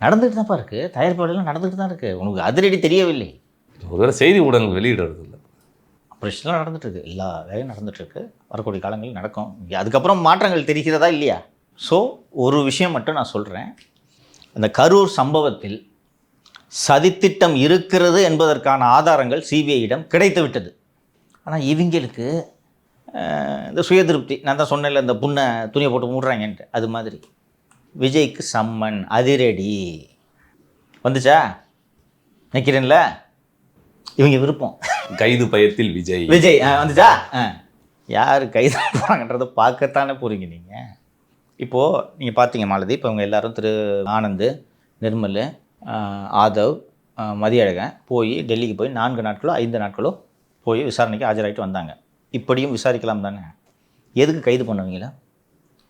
நடந்துகிட்டு தான்ப்பா இருக்குது, தயாரிப்பாளெல்லாம் நடந்துகிட்டு தான் இருக்குது. உனக்கு அதிரடி தெரியவில்லை. ஒருவேளை செய்தி ஊடகங்கள் வெளியிடுறது இல்லை. ஆப்ரேஷன்லாம் நடந்துகிட்ருக்கு, எல்லா வேலையும் நடந்துகிட்ருக்கு, வரக்கூடிய காலங்களில் நடக்கும். அதுக்கப்புறம் மாற்றங்கள் தெரிகிறதா இல்லையா? ஸோ ஒரு விஷயம் மட்டும் நான் சொல்கிறேன், அந்த கரூர் சம்பவத்தில் சதித்திட்டம் இருக்கிறது என்பதற்கான ஆதாரங்கள் சிபிஐயிடம் கிடைத்து விட்டது. ஆனால் இவங்களுக்கு இந்த சுய திருப்தி, நான் தான் சொன்னேன்ல இந்த புண்ணை துணியை போட்டு மூடுறாங்கன்ட்டு, அது மாதிரி விஜய்க்கு சம்மன் அதிரடி வந்துச்சா நிற்கிறேன்ல, இவங்க விருப்பம். கைது பயத்தில் விஜய் வந்துச்சா? யார் கைது போகிறாங்கன்றதை பார்க்கத்தானே போகிறீங்க நீங்கள். இப்போது நீங்கள் பார்த்தீங்க மாலதி, இப்போ அவங்க எல்லோரும் திரு ஆனந்த், நிர்மல், ஆதவ், மதியழகன் போய் டெல்லிக்கு போய் 4 நாட்களோ 5 நாட்களோ போய் விசாரணைக்கு ஆஜராகிட்டு வந்தாங்க. இப்படியும் விசாரிக்கலாம் தானே. எதுக்கு கைது பண்ணுவீங்களா?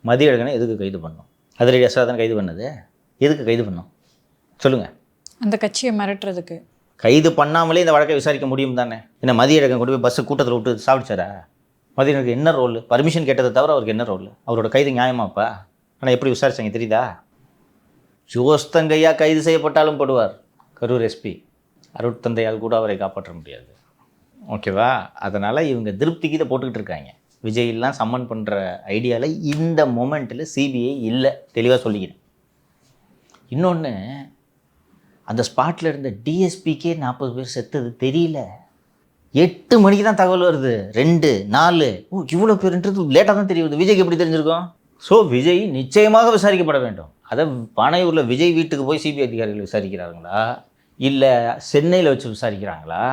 மதியழகனை எதுக்கு கைது பண்ணோம்? அதிரடி அசரா தானே கைது பண்ணது. எதுக்கு கைது பண்ணோம் சொல்லுங்கள்? அந்த கட்சியை மிரட்டுறதுக்கு. கைது பண்ணாமலே இந்த வழக்கை விசாரிக்க முடியும் தானே. என்ன மதியழகன் கொண்டு போய் பஸ்ஸு கூட்டத்தில் விட்டு சாப்பிடுச்சாரா? மதியழகனுக்கு என்ன ரோல்? பர்மிஷன் கேட்டதை தவிர அவருக்கு என்ன ரோல்? அவரோட கைது நியாயமாப்பா? ஆனால் எப்படி விசாரிச்சாங்க தெரியுதா? ஜோஸ்தங்கையா கைது செய்யப்பட்டாலும் போடுவார் கரூர் எஸ்பி. அருட்தந்தையால் கூட அவரை காப்பாற்ற முடியாது. ஓகேவா? அதனால் இவங்க திருப்திக்கு இதை போட்டுக்கிட்டு இருக்காங்க. விஜயெல்லாம் சம்மன் பண்ணுற ஐடியாவில் இந்த மொமெண்ட்டில் சிபிஐ இல்லை, தெளிவாக சொல்லிக்கிறேன். இன்னொன்று, அந்த ஸ்பாட்டில் இருந்த டிஎஸ்பிக்கே 40 பேர் செத்தது தெரியல. 8 மணிக்கு தான் தகவல் வருது, 2, 4 இவ்வளோ பேருன்றது லேட்டாக தான் தெரிய வருது. விஜய்க்கு எப்படி தெரிஞ்சிருக்கும்? ஸோ விஜய் நிச்சயமாக விசாரிக்கப்பட வேண்டும். அதை பானையூரில் விஜய் வீட்டுக்கு போய் சிபிஐ அதிகாரிகள் விசாரிக்கிறாங்களா, இல்லை சென்னையில் வச்சு விசாரிக்கிறாங்களா,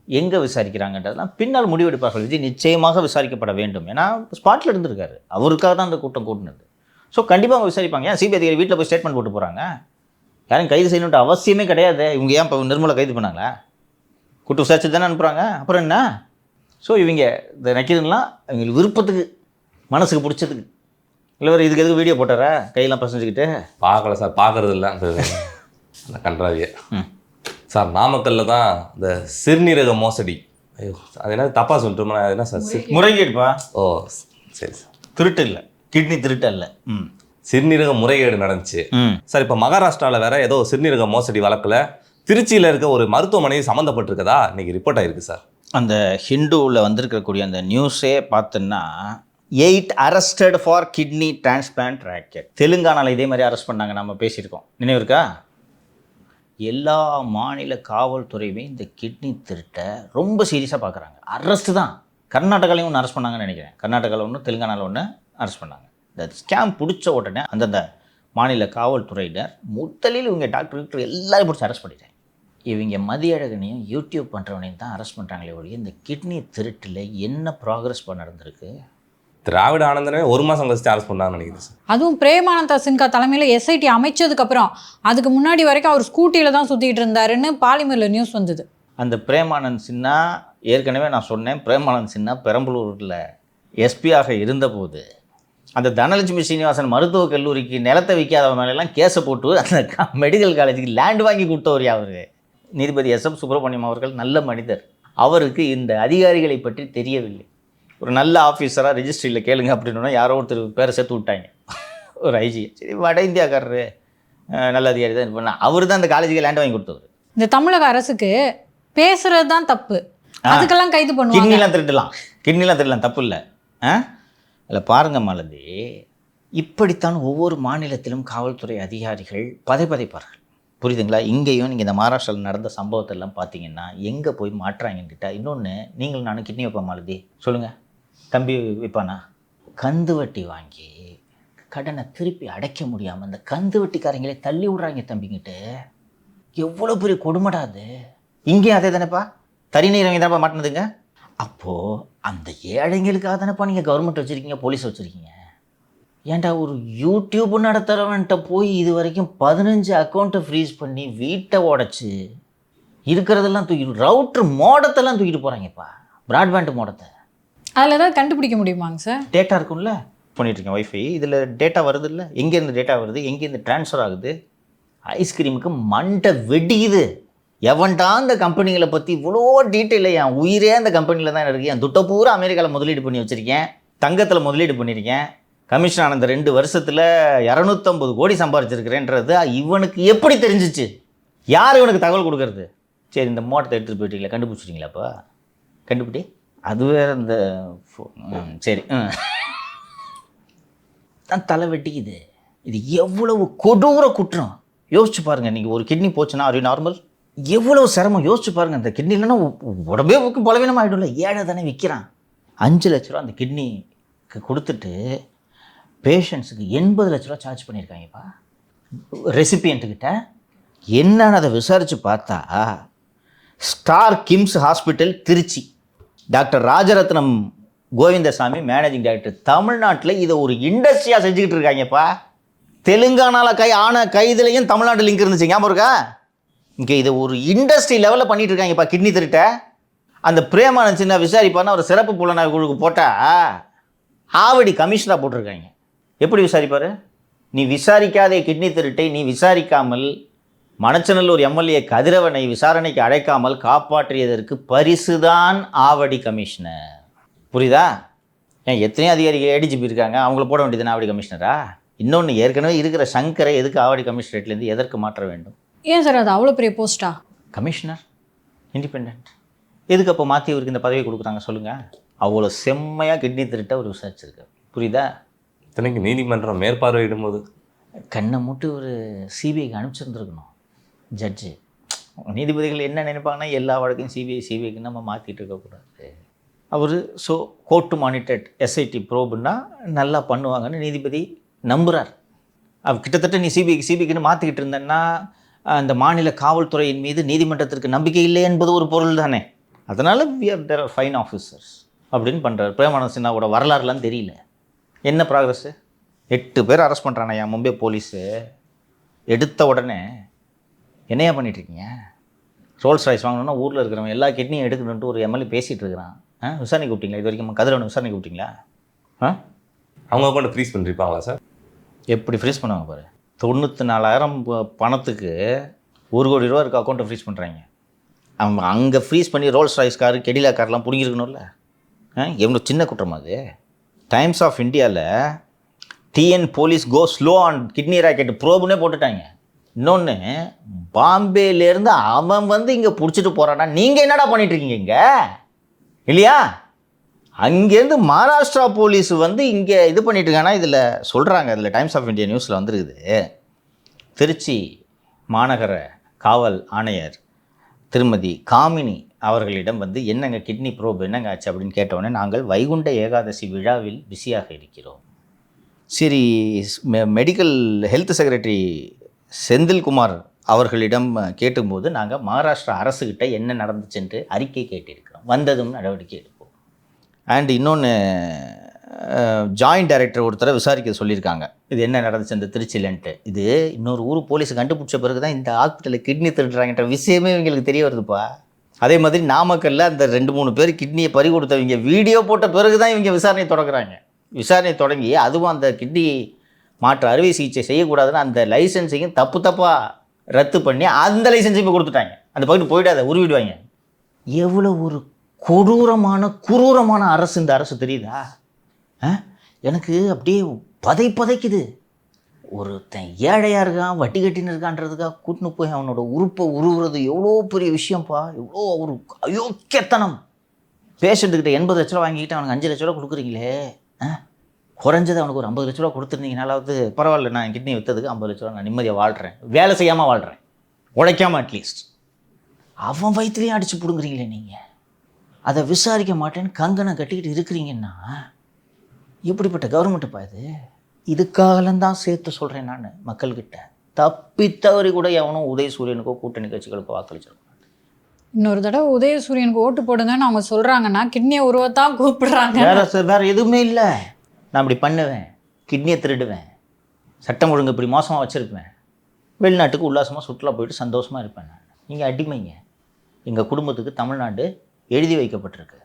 எங்கே விசாரிக்கிறாங்கன்றதெல்லாம் பின்னால் முடிவெடுப்பார்கள். விஜய் நிச்சயமாக விசாரிக்கப்பட வேண்டும். ஏன்னா ஸ்பாட்டில் இருந்திருக்காரு, அவருக்காக தான் அந்த கூட்டம் கூட்டினது. ஸோ கண்டிப்பாக அவங்க விசாரிப்பாங்க. ஏன் சிபிஐ அதிகாரி வீட்டில் போய் ஸ்டேட்மெண்ட் போட்டு போகிறாங்க? யாரும் கைது செய்யணுன்ற அவசியமே கிடையாது. இவங்க ஏன் இப்போ நிர்மலை கைது பண்ணாங்களா? கூட்டு விசாரிச்சு தானே அனுப்புகிறாங்க, அப்புறம் என்ன? ஸோ இவங்க இந்த நக்கீரன்லாம் இவங்களுக்கு விருப்பத்துக்கு, மனசுக்கு பிடிச்சதுக்கு. இல்லை வேறு இதுக்கு எதுக்கு வீடியோ போட்டாரா கையெல்லாம் பசஞ்சுக்கிட்டு? பார்க்கல சார், பார்க்கறது இல்லை அந்த கன்றாவிய. சார் நாமக்கல்ல தான் இந்த சிறுநீரக மோசடி, ஐயோ அது என்ன தப்பாக சொல்லிட்டோம்னா என்ன சார்? முறைகேடுப்பா. ஓ சரி சார். திருட்டு இல்லை, கிட்னி திருட்டு இல்லை, சிறுநீரக முறைகேடு நடந்துச்சு சார். இப்போ மகாராஷ்டிராவில் வேற ஏதோ சிறுநீரக மோசடி வழக்கில் திருச்சியில் இருக்க ஒரு மருத்துவமனை சம்மந்தப்பட்டிருக்கதா இன்னைக்கு ரிப்போர்ட் ஆகிருக்கு சார். அந்த ஹிந்துவில் வந்திருக்கக்கூடிய அந்த நியூஸே பார்த்தோன்னா 8 arrested for kidney transplant rocket. தெலுங்கானாவில் இதே மாதிரி அரெஸ்ட் பண்ணாங்க, நம்ம பேசியிருக்கோம், நினைவு இருக்கா? எல்லா மாநில காவல்துறையுமே இந்த கிட்னி திருட்டை ரொம்ப சீரியஸாக பார்க்குறாங்க. அரெஸ்ட்டு தான். கர்நாடகாலையும் ஒன்று அரெஸ்ட் பண்ணாங்கன்னு நினைக்கிறேன். கர்நாடகாவில் ஒன்று, தெலுங்கானாவில் ஒன்று அரெஸ்ட் பண்ணாங்க. இந்த ஸ்கேம் பிடிச்ச உடனே அந்தந்த மாநில காவல்துறையினர் முதலில் இவங்க டாக்டர் எல்லாரும் பிடிச்சி அரெஸ்ட் பண்ணிட்டாங்க. இவங்க மதியழகனையும் யூடியூப் பண்ணுறவனையும் தான் அரெஸ்ட் பண்ணுறாங்களே ஒழிய இந்த கிட்னி திருட்டில் என்ன ப்ராக்ரஸ் நடந்திருக்கு? திராவிட ஆனந்தனே 1 மாதம் கழிச்சு அரெஸ்ட் பண்ணாங்கன்னு நினைக்கிறேன் சார். அதுவும் பிரேமானந்தா சின்ஹா தலைமையில் எஸ்ஐடி அமைச்சதுக்கப்புறம் அதுக்கு முன்னாடி வரைக்கும் அவர் ஸ்கூட்டியில் தான் சுற்றிட்டு இருந்தாருன்னு பாலிமரில் நியூஸ் வந்தது. அந்த பிரேமானந்த் சின்ஹா ஏற்கனவே நான் சொன்னேன், பிரேமானந்த் சின்ஹா பெரம்பலூரில் எஸ்பியாக இருந்தபோது அந்த தனலட்சுமி சீனிவாசன் மருத்துவக் கல்லூரிக்கு நிலத்தை விற்காத மேலெல்லாம் கேஸை போட்டு அந்த மெடிக்கல் காலேஜுக்கு லேண்ட் வாங்கி கொடுத்தவர் அவர். நீதிபதி எஸ்.எம். சுப்பிரமணியம் அவர்கள் நல்ல மனிதர். அவருக்கு இந்த அதிகாரிகளை பற்றி தெரியவில்லை. ஒரு நல்ல ஆஃபீஸராக ரெஜிஸ்ட்ரியில் கேளுங்க அப்படின்னா யாரோ ஒருத்தர் பேரை சேர்த்து விட்டாங்க, ஒரு ஐஜி. சரி, வட இந்தியாக்காரரு நல்ல அதிகாரி தான் பண்ண, அவர் தான் அந்த காலேஜுக்கு லேண்ட் வாங்கி கொடுத்தவர். இந்த தமிழக அரசுக்கு பேசுறது தான் தப்பு, அதுக்கெல்லாம் கைது பண்ணுவாங்க. கிட்னிலாம் திருடலாம் தப்பு இல்லை. அதில் பாருங்க மாலதி, இப்படித்தான் ஒவ்வொரு மாநிலத்திலும் காவல்துறை அதிகாரிகள் பதைப்பார்கள். புரியுதுங்களா? இங்கேயும் நீங்கள் இந்த மகாராஷ்டிராவில் நடந்த சம்பவத்தெல்லாம் பார்த்தீங்கன்னா எங்கே போய் மாட்டுறாங்கன்னு கேட்டால், இன்னொன்று நீங்கள் நானும் கிட்னி வைப்பேன் மாலதி, சொல்லுங்கள், தம்பி வைப்பானா? கந்து வட்டி வாங்கி கடனை திருப்பி அடைக்க முடியாமல் அந்த கந்து வட்டிக்காரங்களே தள்ளி விட்றாங்க தம்பிங்கிட்டு. எவ்வளோ பெரிய கொடுமடாது. இங்கேயும் அதே தானேப்பா, தரிநீரங்க தானப்பா மாட்டினதுங்க. அப்போது அந்த ஏழைங்களுக்காக தானேப்பா நீங்கள் கவர்மெண்ட் வச்சுருக்கீங்க, போலீஸ் வச்சுருக்கீங்க. ஏன்டா ஒரு யூடியூப் நடத்துகிறவன்ட்ட போய் இது வரைக்கும் 15 அக்கௌண்ட்டை ஃப்ரீஸ் பண்ணி வீட்டை உடச்சி இருக்கிறதெல்லாம் தூக்கிட்டு ரவுட்ரு மோடத்தெல்லாம் தூக்கிட்டு போகிறாங்கப்பா, ப்ராட்பேண்ட் மோடத்தை. அதில் ஏதாவது கண்டுபிடிக்க முடியுமாங்க சார்? டேட்டா இருக்கும்ல, பண்ணிகிட்ருக்கேன் வைஃபை, இதில் டேட்டா வருது இல்லை, எங்கேருந்து டேட்டா வருது, எங்கேருந்து ட்ரான்ஸ்ஃபர் ஆகுது. ஐஸ்கிரீமுக்கு மண்டை வெடிக்குது. எவன்டா அந்த கம்பெனிகளை பற்றி இவ்வளோ டீட்டெயிலாக, என் உயிரே அந்த கம்பெனியில் தான் இருக்குது, என் துட்டை பூரா அமெரிக்காவில் முதலீடு பண்ணி வச்சுருக்கேன், தங்கத்தில் முதலீடு பண்ணியிருக்கேன், கமிஷன் ஆன இந்த 2 வருஷத்தில் 250 கோடி சம்பாரிச்சிருக்கிறேன்றது இவனுக்கு எப்படி தெரிஞ்சிச்சு? யார் இவனுக்கு தகவல் கொடுக்கறது? சரி, இந்த மோட்டத்தை எடுத்துகிட்டு போயிட்டீங்களா, கண்டுபிடிச்சிட்டிங்களாப்பா? கண்டுபிடி, அது வேறு இந்த சரி தான் தலை வெட்டிக்குது. இது எவ்வளவு கொடூர குற்றம் யோசிச்சு பாருங்கள். நீங்கள் ஒரு கிட்னி போச்சுன்னா அது நார்மல், எவ்வளோ சிரமம் யோசிச்சு பாருங்கள். அந்த கிட்னி இல்லைன்னா உடம்பே பலவீனம் ஆகிடும்ல. ஏழை தானே விற்கிறான். 5 லட்ச ரூபா அந்த கிட்னிக்கு கொடுத்துட்டு பேஷண்ட்ஸுக்கு 80 லட்ச ரூபா சார்ஜ் பண்ணியிருக்காங்கப்பா ரெசிபியன்ட்டுக்கிட்ட. என்னன்னு அதை விசாரித்து பார்த்தா, star KIMS hospital Trichy, doctor Rajarathnam Govindasamy managing director, தமிழ்நாட்டில் இதை ஒரு இண்டஸ்ட்ரியாக செஞ்சுக்கிட்டு இருக்காங்கப்பா. தெலுங்கானாவில் ஆன கைதுலையும் தமிழ்நாடு லிங்க் இருந்துச்சு, ஞாபகம் இருக்கா? இங்கே இதை ஒரு இண்டஸ்ட்ரி லெவலில் பண்ணிகிட்டு இருக்காங்கப்பா கிட்னி திருட்ட. அந்த பிரேமானந்த் சின்ஹா விசாரிப்பான்னு ஒரு சிறப்பு புலனாய்வு குழுக்கு போட்டால் ஆவடி கமிஷனாக போட்டிருக்காங்க. எப்படி விசாரிப்பார்? நீ விசாரிக்காதே கிட்னி திருட்டை நீ விசாரிக்காமல் மணச்சநல்லூர் எம்எல்ஏ கதிரவனை விசாரணைக்கு அழைக்காமல் காப்பாற்றியதற்கு பரிசுதான் ஆவடி கமிஷனர். புரியுதா? ஏன் எத்தனையோ அதிகாரிகள் ஏடிஜிபி இருக்காங்க, அவங்கள போட வேண்டியதுன்னு ஆவடி கமிஷனரா? இன்னொன்று, ஏற்கனவே இருக்கிற சங்கரை எதுக்கு ஆவடி கமிஷனரேட்லேருந்து எதற்கு மாற்ற வேண்டும்? ஏன் சார் அது அவ்வளோ பெரிய போஸ்டா? கமிஷனர் இண்டிபெண்ட், எதுக்கு அப்போ மாற்றி இவருக்கு இந்த பதவி கொடுக்குறாங்க சொல்லுங்கள்? அவ்வளோ செம்மையாக கிட்னி திருட்ட ஒரு விசாரிச்சிருக்கு. புரியுதா? இத்தனைக்கு நீதிமன்றம் மேற்பார்வையிடும் போது கண்ணை மூட்டு ஒரு சிபிஐக்கு அனுப்பிச்சிருந்துருக்கணும் ஜட்ஜு. நீதிபதிகள் என்ன நினைப்பாங்கன்னா, எல்லா வழக்கையும் சிபிஐக்கு நம்ம மாற்றிட்டு இருக்கக்கூடாது. அவர் கோர்ட்டு மானிட்டட் எஸ்ஐடி ப்ரோபுன்னா நல்லா பண்ணுவாங்கன்னு நீதிபதி நம்புகிறார். அவர் கிட்டத்தட்ட நீ சிபிஐக்குன்னு மாற்றிக்கிட்டு இருந்தேன்னா அந்த மாநில காவல்துறையின் மீது நீதிமன்றத்திற்கு நம்பிக்கை இல்லை என்பது ஒரு பொருள் தானே. அதனால் தேர் ஆர் ஃபைன் ஆஃபீஸர்ஸ் அப்படின்னு பண்ணுறாரு. பிரேமானந்த் சின்ஹாவோட வரலாறுலாம் தெரியல. என்ன ப்ராக்ரஸ்ஸு? 8 பேர் அரெஸ்ட் பண்ணுறானே என் மும்பை போலீஸு. எடுத்த உடனே என்னையா பண்ணிகிட்ருக்கீங்க? ரோல்ஸ் ராய்ஸ் வாங்கணுன்னா ஊரில் இருக்கிறவங்க எல்லா கிட்னியும் எடுக்கணுன்ட்டு ஒரு எம்எல்ஏ பேசிகிட்டு இருக்கிறான். விசாரணை கூப்பிட்டீங்களா? இது வரைக்கும் கதிரவனை விசாரணை கூப்பிட்டீங்களா? அவங்க அக்கௌண்ட்டை ஃப்ரீஸ் பண்ணிருப்பாங்களா சார்? எப்படி ஃப்ரீஸ் பண்ணுவாங்க பாரு. 94,000 பணத்துக்கு 1 கோடி ரூபா இருக்க அக்கௌண்ட்டை ஃப்ரீஸ் பண்ணுறாங்க. அவங்க அங்கே ஃப்ரீஸ் பண்ணி ரோல்ஸ் ராய்ஸ் காரு கெடிலா கார்லாம் பிடிங்கிருக்கணும்ல. எவ்வளோ சின்ன குற்றமா அது? டைம்ஸ் ஆஃப் இந்தியாவில் TN police go slow on kidney racket ப்ரோபுன்னே போட்டுட்டாங்க. இன்னொன்று, பாம்பேலேருந்து அவன் இங்கே பிடிச்சிட்டு போகிறான்னா நீங்கள் என்னடா பண்ணிகிட்ருக்கீங்க இங்கே இல்லையா? அங்கேருந்து மகாராஷ்டிரா போலீஸ் இங்கே இது பண்ணிட்டு இருக்காங்கன்னா இதில் சொல்கிறாங்க. இதில் டைம்ஸ் ஆஃப் இந்தியா நியூஸில் வந்துருக்குது. திருச்சி மாநகர காவல் ஆணையர் திருமதி காமினி அவர்களிடம் என்னங்க கிட்னி ப்ரோப் என்னங்க ஆச்சு அப்படின்னு கேட்டவுடனே, நாங்கள் வைகுண்ட ஏகாதசி விழாவில் பிஸியாக இருக்கிறோம். சரி, மெடிக்கல் ஹெல்த் செக்ரட்டரி செந்தில்குமார் அவர்களிடம் கேட்டும்போது, நாங்கள் மகாராஷ்டிரா அரசுக்கிட்ட என்ன நடந்துச்சுன்ட்டு அறிக்கை கேட்டிருக்கிறோம், வந்ததும் நடவடிக்கை எடுப்போம். அண்ட் இன்னொன்று, ஜாயிண்ட் டைரக்டர் ஒருத்தரை விசாரிக்க சொல்லியிருக்காங்க. இது என்ன நடந்துச்சு அந்த திருச்சியிலன்ட்டு. இது இன்னொரு ஊர் போலீஸ் கண்டுபிடிச்ச பிறகு தான் இந்த ஹாஸ்பிட்டலில் கிட்னி திருடுறாங்கன்ற விஷயமே இவங்களுக்கு தெரிய வருதுப்பா. அதே மாதிரி நாமக்கல்ல அந்த 2-3 பேர் கிட்னியை பறி கொடுத்தவங்க வீடியோ போட்ட பிறகு தான் இவங்க விசாரணை தொடங்குறாங்க. விசாரணை தொடங்கி அதுவும் அந்த கிட்னி மாற்று அறுவை சிகிச்சை செய்யக்கூடாதுன்னு அந்த லைசன்ஸையும் தப்பாக ரத்து பண்ணி அந்த லைசன்ஸையும் இப்போ கொடுத்துட்டாங்க. அந்த பகுதி போயிட்டு அதை உருவிடுவாங்க. எவ்வளோ ஒரு குரூரமான அரசு இந்த அரசு தெரியுதா? எனக்கு அப்படியே பதைக்குது. ஒருத்தன் ஏழையாக இருக்கான், வட்டி கட்டின்னு இருக்கான்றதுக்காக கூட்டின்னு போய் அவனோட உறுப்பை உருவுறது எவ்வளோ பெரிய விஷயம்ப்பா. எவ்வளோ ஒரு அயோக்கியத்தனம். பேஷண்ட்டுக்கிட்ட 80 லட்ச ரூபா வாங்கிக்கிட்டு அவனுக்கு 5 லட்ச ரூபா கொடுக்குறீங்களே. குறைஞ்சது அவனுக்கு ஒரு 50 லட்ச ரூபா கொடுத்துருந்தீங்கனாலாவது பரவாயில்ல, நான் கிட்னி விற்றதுக்கு 50 லட்ச ரூபா நான் நிம்மதியாக வாழ்கிறேன், வேலை செய்யாமல் வாழ்கிறேன், உழைக்காமல் அட்லீஸ்ட். அவன் வயிற்றுலையும் அடித்து பிடுங்குறீங்களே நீங்கள். அதை விசாரிக்க மாட்டேன்னு கங்கணம் கட்டிக்கிட்டு இருக்கிறீங்கன்னா எப்படிப்பட்ட கவர்மெண்ட்டுப்பா இது? இதுக்காகலாம் தான் சேர்த்து சொல்கிறேன் நான் மக்கள்கிட்ட. தப்பித்தவரி கூட எவனும் உதயசூரியனுக்கோ கூட்டணி கட்சிகளுக்கோ வாக்களிச்சிருக்கோம். இன்னொரு தடவை உதயசூரியனுக்கு ஓட்டு போடுங்கன்னு அவங்க சொல்கிறாங்கன்னா கிட்னியை உருவத்தான் கூப்பிடுறாங்க. வேறு எதுவுமே இல்லை. நான் இப்படி பண்ணுவேன், கிட்னியை திருடுவேன், சட்டம் ஒழுங்கு இப்படி மோசமாக வச்சுருப்பேன், வெளிநாட்டுக்கு உல்லாசமாக சுற்றுலா போயிட்டு சந்தோஷமாக இருப்பேன் நான். நீங்கள் அடிமைங்க. எங்கள் குடும்பத்துக்கு தமிழ்நாடு எழுதி வைக்கப்பட்டிருக்கு.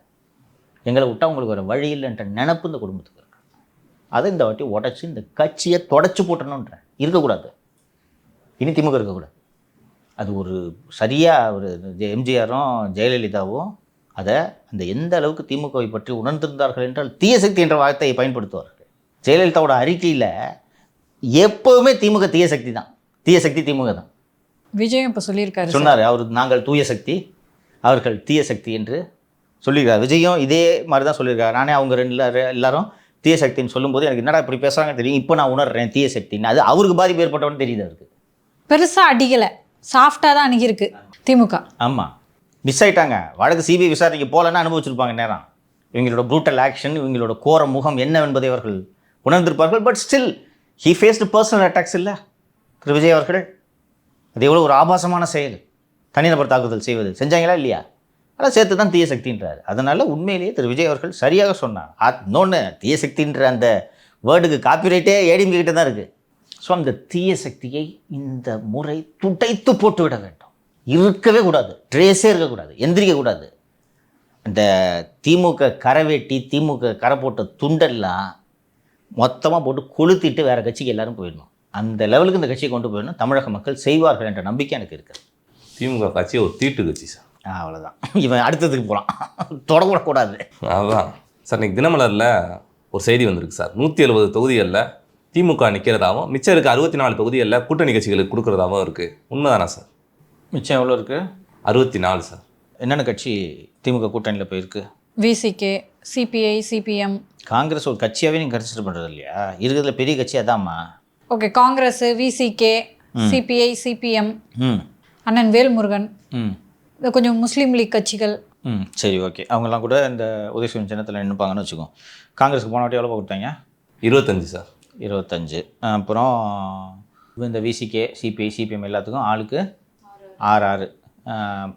எங்களை விட்டால் உங்களுக்கு ஒரு வழி இல்லைன்ற நினப்பு இந்த குடும்பத்துக்கு இருக்கு. அதை இந்த வாட்டி உடச்சி இந்த கட்சியை தொடச்சி போட்டணுன்ற இருக்கக்கூடாது. இனி திமுக இருக்கக்கூடாது. அது ஒரு சரியாக ஒரு எம்ஜிஆரும் ஜெயலலிதாவும் அதை அந்த எந்த அளவுக்கு திமுகவை பற்றி உணர்ந்திருந்தார்கள் என்றால் தீய சக்தி என்ற வார்த்தையை பயன்படுத்துவார்கள். ஜெயலலிதாவோட அறிக்கையில் எப்போவுமே திமுக தீய சக்தி தான், தீய சக்தி திமுக தான். விஜயம் இப்போ சொல்லியிருக்காரு, சொன்னார் அவர், நாங்கள் தூய சக்தி, அவர்கள் தீய சக்தி என்று சொல்லியிருக்காரு. விஜயும் இதே மாதிரி தான் சொல்லியிருக்காரு. நானே அவங்க எல்லாரும் தீய சக்தின்னு சொல்லும்போது எனக்கு என்னடா இப்படி பேசுகிறாங்கன்னு தெரியும், இப்போ நான் உணர்றேன் தீய சக்தின்னு. அது அவருக்கு பாதிப்பு ஏற்பட்டவன்னு தெரியுது. அவருக்கு பெருசாக அடிக்கலை, சாஃப்டாக தான் அணுகிருக்கு திமுக. ஆமாம், மிஸ் ஆகிட்டாங்க. வழக்கு சிபிஐ விசாரணைக்கு போகலன்னா அனுபவிச்சிருப்பாங்க நேரம். இவங்களோட ப்ரூட்டல் ஆக்ஷன், இவங்களோட கோர முகம் என்னவென்பதை அவர்கள் உணர்ந்திருப்பார்கள். But still he faced personal attacks இல்லை திரு விஜய் அவர்கள். அது எவ்வளோ ஒரு ஆபாசமான செயல், தனிநபர் தாக்குதல் செய்வது. செஞ்சாங்களா இல்லையா? அதெல்லாம் சேர்த்து தான் தீய சக்தின்றார். அதனால் உண்மையிலேயே திரு விஜய் அவர்கள் சரியாக சொன்னார். இன்னொன்று, தீய சக்தின்ற அந்த வேர்டுக்கு காப்பிரைட்டே ஏடிஎம்கே கிட்ட தான் இருக்குது. ஸோ அந்த தீய சக்தியை இந்த முறை துடைத்து போட்டு விட வேண்டும். இருக்கவே கூடாது, ட்ரேஸே இருக்கக்கூடாது, எந்திரிக்கக்கூடாது. இந்த திமுக கரைவேட்டி, திமுக கரை போட்ட துண்டெல்லாம் மொத்தமாக போட்டு கொளுத்திட்டு வேறு கட்சிக்கு எல்லோரும் போயிடணும். அந்த லெவலுக்கு இந்த கட்சியை கொண்டு போயிடணும். தமிழக மக்கள் செய்வார்கள் என்ற நம்பிக்கை எனக்கு இருக்குது. திமுக கட்சி ஒரு தீட்டு கட்சி சார். அவ்வளோதான். இவன் அடுத்ததுக்கு போகலாம், தொடக்கூடாது. அதுதான் சார். இன்னைக்கு தினமலரில் ஒரு செய்தி வந்திருக்கு சார். 170 தொகுதிகளில் திமுக நிற்கிறதாகவும் மிச்சம் இருக்க 64 தொகுதிகளில் கூட்டணி கட்சிகளுக்கு கொடுக்குறதாகவும் இருக்குது. உண்மைதானா சார்? மிச்சம் எவ்வளோ இருக்குது? 64 சார். என்னென்ன கட்சி திமுக கூட்டணியில் போயிருக்கு? VCK, CBI, CPM. காங்கிரஸ் ஒரு கட்சியாகவே நீங்கள் கன்சிடர் பண்ணுறது இல்லையா? இருக்கிறதுல பெரிய கட்சி அதாம்மா. Okay, Congress, VCK, CBI, CPM, அண்ணன் வேல்முருகன், கொஞ்சம் முஸ்லீம் லீக் கட்சிகள். சரி, ஓகே. அவங்கெல்லாம் கூட இந்த உதயசூரியன் சின்னத்தில் நின்றுப்பாங்கன்னு வச்சுக்கோங்க. காங்கிரஸுக்கு போன வாட்டி எவ்வளோ கொடுத்தாங்க? 25 சார். 25. அப்புறம் இந்த விசிகே, சிபிஐ, சிபிஎம் எல்லாத்துக்கும் ஆளுக்கு 6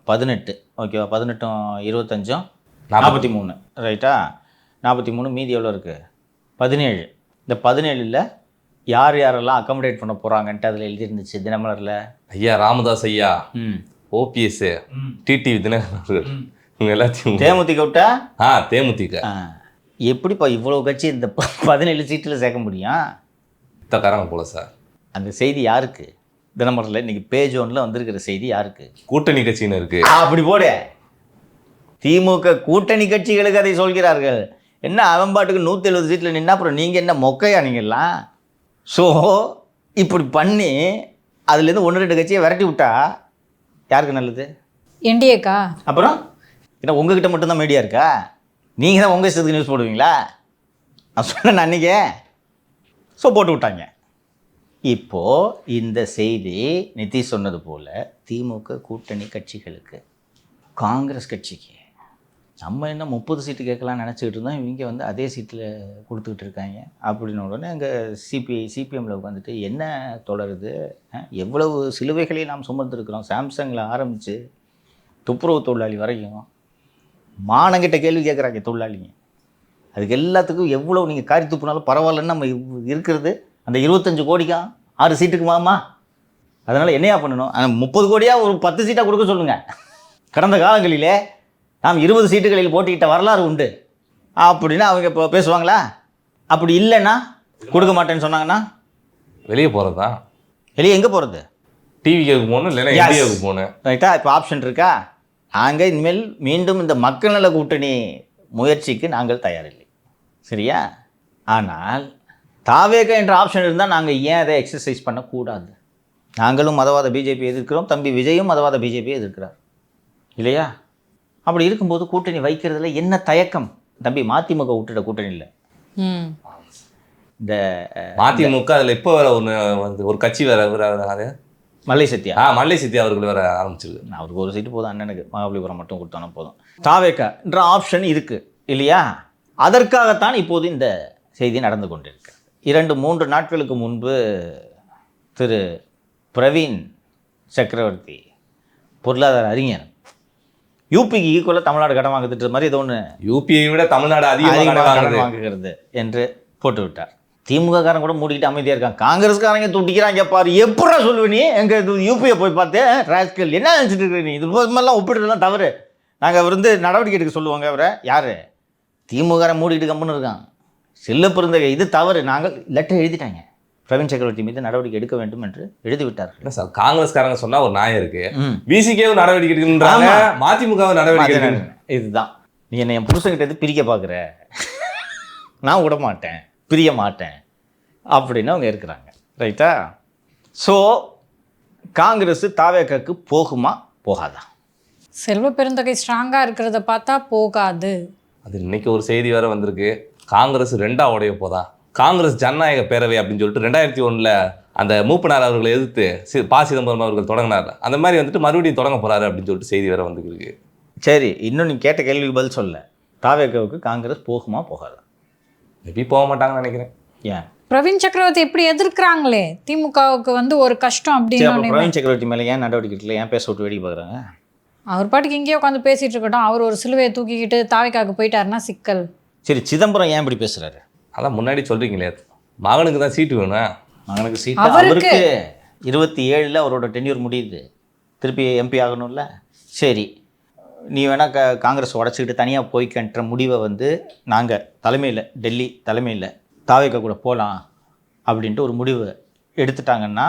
18. ஓகேவா? 18 25 43. ரைட்டா? 43. மீதி எவ்வளோ இருக்குது? 17. இந்த 17ல் யார் யாரெல்லாம் அக்காமடேட் பண்ண போகிறாங்கன்ட்டு அதில் எழுதிருந்துச்சு தினமலரில். ஐயா ராமதாஸ் ஐயா, ஓபிஎஸ், டிடிவி தினகரன் அவர்கள், இவங்க எல்லாத்தையும் தேமுதிக விட்டா தேமுதிக. எப்படிப்பா இவ்வளோ கட்சி இந்த 17 சீட்டில் சேர்க்க முடியும்? இத்தக்காரங்க போல சார். அந்த செய்தி யாருக்கு? தினமலரில் இன்றைக்கி பேஜ் 1ல் வந்திருக்கிற செய்தி யாருக்கு? கூட்டணி கட்சின்னு இருக்குது. அப்படி போடு. திமுக கூட்டணி கட்சிகளுக்கு அதை சொல்கிறார்கள். என்ன அவன் பாட்டுக்கு 170 சீட்டில் நின்னா அப்புறம் நீங்கள் என்ன மொக்கையா நீங்கள்லாம்? ஸோ இப்படி பண்ணி அதுலேருந்து 1-2 கட்சியை விரட்டி விட்டா யாருக்கு நல்லது? என்டிஏக்கா. அப்புறம் ஏன்னா உங்ககிட்ட மட்டும்தான் மீடியா இருக்கா? நீங்கள் தான் உங்கள் இஷ்டத்துக்கு நியூஸ் போடுவீங்களா? நான் சொன்னேன் அன்றைக்கே. ஸோ போட்டு விட்டாங்க. இப்போது இந்த செய்தி நிதிஷ் சொன்னது போல் திமுக கூட்டணி கட்சிகளுக்கு, காங்கிரஸ் கட்சிக்கு நம்ம என்ன 30 சீட்டு கேட்கலாம்னு நினச்சிக்கிட்டு இருந்தோம். இவங்க வந்து அதே சீட்டில் கொடுத்துக்கிட்டு இருக்காங்க. அப்படின்னு உடனே அங்கே சிபிஐ, சிபிஎம்மில் உட்காந்துட்டு என்ன தொடருது, எவ்வளவு சிலுவைகளை நாம் சுமந்துருக்கிறோம். சாம்சங்கில் ஆரம்பித்து துப்புரவு தொழிலாளி வரைக்கும் மானங்கிட்ட கேள்வி கேட்குறாங்க தொழிலாளிங்க. அதுக்கு எல்லாத்துக்கும் எவ்வளோ நீங்கள் காரி துப்புனாலும் பரவாயில்லன்னு நம்ம இருக்கிறது அந்த 25 கோடிக்கா 6 சீட்டுக்கு மாமா. அதனால் என்னையா பண்ணணும்? 30 கோடியாக ஒரு 10 சீட்டாக கொடுக்க சொல்லுங்கள். கடந்த காலங்களிலே நாம் 20 சீட்டுகளில் போட்டியிட்ட வரலாறு உண்டு அப்படின்னு அவங்க இப்போ பேசுவாங்களா? அப்படி இல்லைன்னா கொடுக்க மாட்டேன்னு சொன்னாங்கன்னா வெளியே போகிறது தான். வெளியே எங்கே போகிறது? டிவிக்கு போகணும், இல்லைன்னா இந்தியாவுக்கு போகணும். ரைட்டா? இப்போ ஆப்ஷன் இருக்கா? நாங்கள் இனிமேல் மீண்டும் இந்த மக்கள் நல கூட்டணி முயற்சிக்கு நாங்கள் தயாரில்லை. சரியா? ஆனால் தாவேக என்ற ஆப்ஷன் இருந்தால் நாங்கள் ஏன் அதை எக்ஸசைஸ் பண்ணக்கூடாது? நாங்களும் மதவாத பிஜேபி எதிர்க்கிறோம், தம்பி விஜயும் மதவாத பிஜேபியை எதிர்க்கிறார் இல்லையா? அப்படி இருக்கும்போது கூட்டணி வைக்கிறதுல என்ன தயக்கம்? தம்பி மதிமுக விட்டுட்ட கூட்டணி இல்லை. இந்த மதிமுக அதில் இப்போ வேற ஒன்று ஒரு கட்சி வேற மல்லை சத்யா மல்லை சத்யா அவர்கள் வேற ஆரம்பிச்சிருக்கு. அவருக்கு ஒரு சீட்டு போதும், அண்ணனுக்கு மகாபலிபுரம் மட்டும் கொடுத்தானா போதும். தாவேக என்ற ஆப்ஷன் இருக்குது இல்லையா? அதற்காகத்தான் இப்போது இந்த செய்தி நடந்து கொண்டிருக்கு. 2-3 நாட்களுக்கு முன்பு திரு பிரவீன் சக்கரவர்த்தி, பொருளாதார அறிஞர், யூபிக்கு ஈக்குவலாக தமிழ்நாடு கடன் வாங்குறது மாதிரி ஏதோ ஒன்று யூபியை விட தமிழ்நாடு அதிகமாக கடன் வாங்குகிறது என்று போட்டு விட்டார். திமுக காரன் கூட மூடிக்கிட்டு அமைதியாக இருக்காங்க. காங்கிரஸ்காரங்க துட்டிக்கிறாங்க பாரு. எப்படா சொல்லுவேன் நீ? எங்கள் யூபியை போய் பார்த்தேன் ராஸ்கல், என்ன நினச்சிட்டு இருக்கிற நீ? இது மாதிரிலாம் ஒப்பிடுறதுலாம் தவறு. நாங்கள் நடவடிக்கை எடுக்க சொல்லுவாங்க. அவரை யார்? திமுக மூடிக்கிட்டு கம்முன்னு இருக்காங்க. செல்ல பிறந்தக இது தவறு. நாங்கள் லெட்டர் எழுதிட்டாங்க, பிரவீன் சக்கரவர்த்தி மீது நடவடிக்கை எடுக்க வேண்டும் என்று எழுதி விட்டார்கள். இல்லை சார், காங்கிரஸ்காரங்க சொன்னால் ஒரு நியாயம் இருக்கு, பிசிகேவும் நடவடிக்கை எடுக்கணுன்றாங்க, மதிமுகவும் நடவடிக்கை எடுக்கணும். இதுதான் நீ என்னை என் புருஷன்கிட்ட பிரிக்க பார்க்குற, நான் விட மாட்டேன், பிரிய மாட்டேன் அப்படின்னு அவங்க இருக்கிறாங்க. ரைட்டா? ஸோ காங்கிரஸ் தாவேக்காக்கு போகுமா போகாதா? செல்வ பெருந்தகை ஸ்ட்ராங்காக இருக்கிறத பார்த்தா போகாது. அது இன்னைக்கு ஒரு செய்தி வேற வந்திருக்கு, காங்கிரஸ் 2ஆ உடைய போதா. காங்கிரஸ் ஜனநாயக பேரவை அப்படின்னு சொல்லிட்டு 2001 அந்த மூப்பனார் அவர்களை எதிர்த்து சிதம்பரம் அவர்கள் தொடங்கினார். அந்த மாதிரி மறுபடியும் தொடங்க போறாரு அப்படின்னு சொல்லிட்டு செய்தி வேற வந்துருக்கு. சரி, இன்னும் நீ கேட்ட கேள்விக்கு பதில் சொல்ல. தாவேக்காவுக்கு காங்கிரஸ் போகுமா போகாதா? மேபி போக மாட்டாங்கன்னு நினைக்கிறேன். ஏன்? பிரவீன் சக்கரவர்த்தி எப்படி எதிர்க்கிறாங்களே, திமுகவுக்கு ஒரு கஷ்டம் அப்படின்னு. பிரவீன் சக்கரவர்த்தி மேலே ஏன் நடவடிக்கை எடுக்கல? ஏன் பேச விட்டு வேடிக்கை பார்க்குறாங்க? அவர் பாட்டுக்கு இங்கேயே உட்காந்து பேசிட்டு இருக்கட்டும். அவர் ஒரு சிலுவையை தூக்கிக்கிட்டு தாவேக்காவுக்கு போயிட்டாருன்னா சிக்கல். சரி, சிதம்பரம் ஏன் இப்படி பேசுறாரு? அதான் முன்னாடி சொல்றீங்களே, மகனுக்கு தான் சீட்டு வேணும். மகனுக்கு சீட்டு அவருக்கு 27 அவரோட டென்யூர் முடியுது, திருப்பி எம்பி ஆகணும்ல. சரி, நீ வேணால் காங்கிரஸ் உடச்சிக்கிட்டு தனியாக போய்க்கன்ற முடிவை நாங்கள் தலைமையில், டெல்லி தலைமையில் தாவேக்கா கூட போகலாம் அப்படின்ட்டு ஒரு முடிவு எடுத்துட்டாங்கன்னா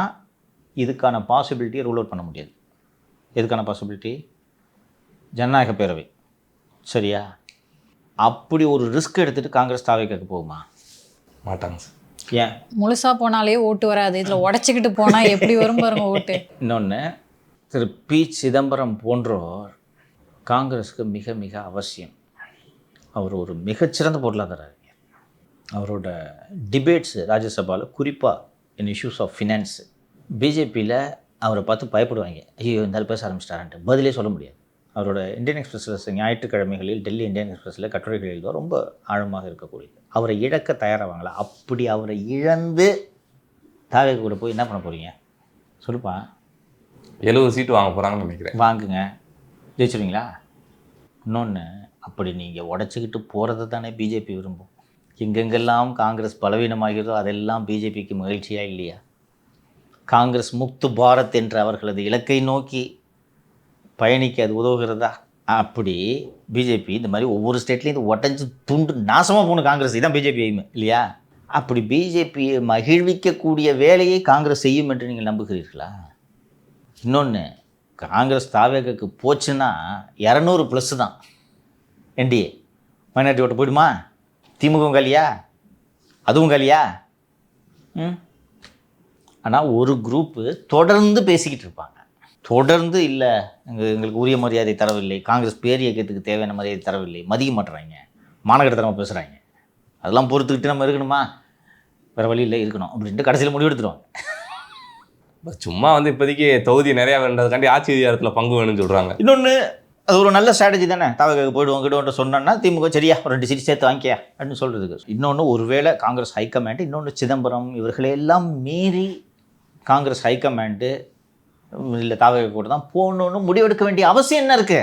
இதுக்கான பாசிபிலிட்டியை ரூல் அவுட் பண்ண முடியாது. எதுக்கான பாசிபிலிட்டி? ஜனநாயக பேரவை. சரியா? அப்படி ஒரு ரிஸ்க் எடுத்துகிட்டு காங்கிரஸ் தாவேக்காக்கு போகுமா? மாட்டாங்க சார். ஏன்? முழுசாக போனாலே ஓட்டு வராது, இதில் உடச்சிக்கிட்டு போனால் எப்படி வரும் பாருங்க ஓட்டு. இன்னொன்று, திரு பி சிதம்பரம் போன்றோர் காங்கிரஸுக்கு மிக மிக அவசியம். அவர் ஒரு மிகச்சிறந்த பொருளாதார அறிஞர். அவரோட டிபேட்ஸு ராஜ்யசபாவில் குறிப்பாக இன் இஷ்யூஸ் ஆஃப் ஃபினான்ஸ், பிஜேபியில் அவரை பார்த்து பயப்படுவாங்க. ஐயோ இருந்தாலும் பேச ஆரம்பிச்சிட்டாரான்ட்டு பதிலே சொல்ல முடியாது. அவரோட இந்தியன் எக்ஸ்பிரஸில் ஞாயிற்றுக்கிழமைகளில் டெல்லி இந்தியன் எக்ஸ்பிரஸில் கட்டுரைகள் எழுதுவார், ரொம்ப ஆழமாக இருக்கக்கூடியது. அவரை இழக்க தயாராவாங்களா? அப்படி அவரை இழந்து தாவேக்கா கூட போய் என்ன பண்ண போகிறீங்க சொல்லுப்பா? 70 சீட்டு வாங்க போகிறாங்கன்னு நினைக்கிறேன். வாங்குங்க, ஜெயிச்சிருவீங்களா? இன்னொன்று, அப்படி நீங்கள் உடச்சிக்கிட்டு போகிறது தானே பிஜேபி விரும்பும். எங்கெங்கெல்லாம் காங்கிரஸ் பலவீனமாகிறதோ அதெல்லாம் பிஜேபிக்கு மகிழ்ச்சியாக இல்லையா? காங்கிரஸ் முக்து பாரத் என்ற அவர்களது இலக்கை நோக்கி பயணிக்க அது உதவுகிறதா? அப்படி பிஜேபி இந்த மாதிரி ஒவ்வொரு ஸ்டேட்லேயும் இது உடஞ்சி துண்டு நாசமாக போகணும் காங்கிரஸ், இதுதான் பிஜேபி எய்ம் இல்லையா? அப்படி பிஜேபியை மகிழ்விக்கக்கூடிய வேலையை காங்கிரஸ் செய்யும் என்று நீங்கள் நம்புகிறீர்களா? இன்னொன்று, காங்கிரஸ் தாவேக்காக்கு போச்சுன்னா 200+ தான் என்டிஏ. மைனாரிட்டி ஓட்டு போயிடுமா? திமுகவும் காலியா, அதுவும் காலியா? ஆனால் ஒரு குரூப்பு தொடர்ந்து பேசிக்கிட்டு இருப்பாங்க, தொடர்ந்து இல்லை எங்களுக்கு உரிய மரியாதை தரவில்லை, காங்கிரஸ் பேர் இயக்கத்துக்கு தேவையான மரியாதை தரவில்லை, மதிக்க மாட்டுறாங்க, மாநகரத்தனமாக பேசுகிறாங்க. அதெல்லாம் பொறுத்துக்கிட்டு நம்ம இருக்கணுமா? வேறு வழி இல்லை, இருக்கணும் அப்படின்ட்டு கடைசியில் முடிவெடுத்துருவாங்க. சும்மா இப்போதைக்கு தொகுதி நிறையா வேண்டதுக்காண்டி ஆட்சி அதிகாரத்தில் பங்கு வேணும்னு சொல்கிறாங்க. இன்னொன்று, அது ஒரு நல்ல ஸ்ட்ராட்டஜி தானே. தாவேக்காக்கு போய்டுவோம் சொன்னோன்னா திமுக சரியா ஒரு 2 சீட் சேர்த்து வாங்கியா அப்படின்னு சொல்கிறதுக்கு. இன்னொன்று, ஒருவேளை காங்கிரஸ் ஹைகமாண்டு, இன்னொன்று சிதம்பரம் இவர்களையெல்லாம் மீறி காங்கிரஸ் ஹைகமாண்டு இல்லை தாவேக்கா கூட தான் போகணுன்னு முடிவெடுக்க வேண்டிய அவசியம் என்ன இருக்குது?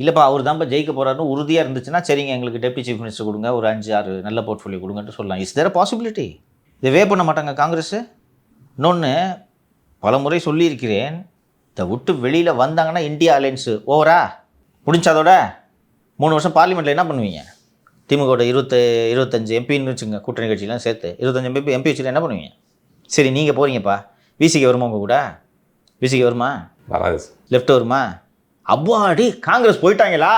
இல்லைப்பா அவர் தான்ப்பா ஜெயிக்க போகிறாருன்னு உறுதியாக இருந்துச்சுன்னா சரிங்க எங்களுக்கு டெப்டி சீஃப் மினிஸ்டர் கொடுங்க, ஒரு 5-6 நல்ல போர்ட்ஃபோலியோ கொடுங்கன்ட்டு சொல்லலாம். Is there possibility? இதே பண்ண மாட்டாங்க காங்கிரஸ். இன்னொன்று பல முறை சொல்லியிருக்கிறேன், இதை விட்டு வெளியில் வந்தாங்கன்னா இந்தியா அலையன்ஸு ஓவரா முடிஞ்சதோட 3 வருஷம் பார்லிமெண்ட்டில் என்ன பண்ணுவீங்க? திமுகவோட 25 எம்பின்னு வச்சுங்க, கூட்டணி கட்சியெலாம் சேர்த்து 25 எம்பி வச்சுட்டு என்ன பண்ணுவீங்க? சரி நீங்கள் போகிறீங்கப்பா, விசிக்கு வருமா உங்கள் கூட? விசிக்கு வருமா? வராது. லெஃப்ட் வருமா? அவ்வாடி காங்கிரஸ் போயிட்டாங்களா,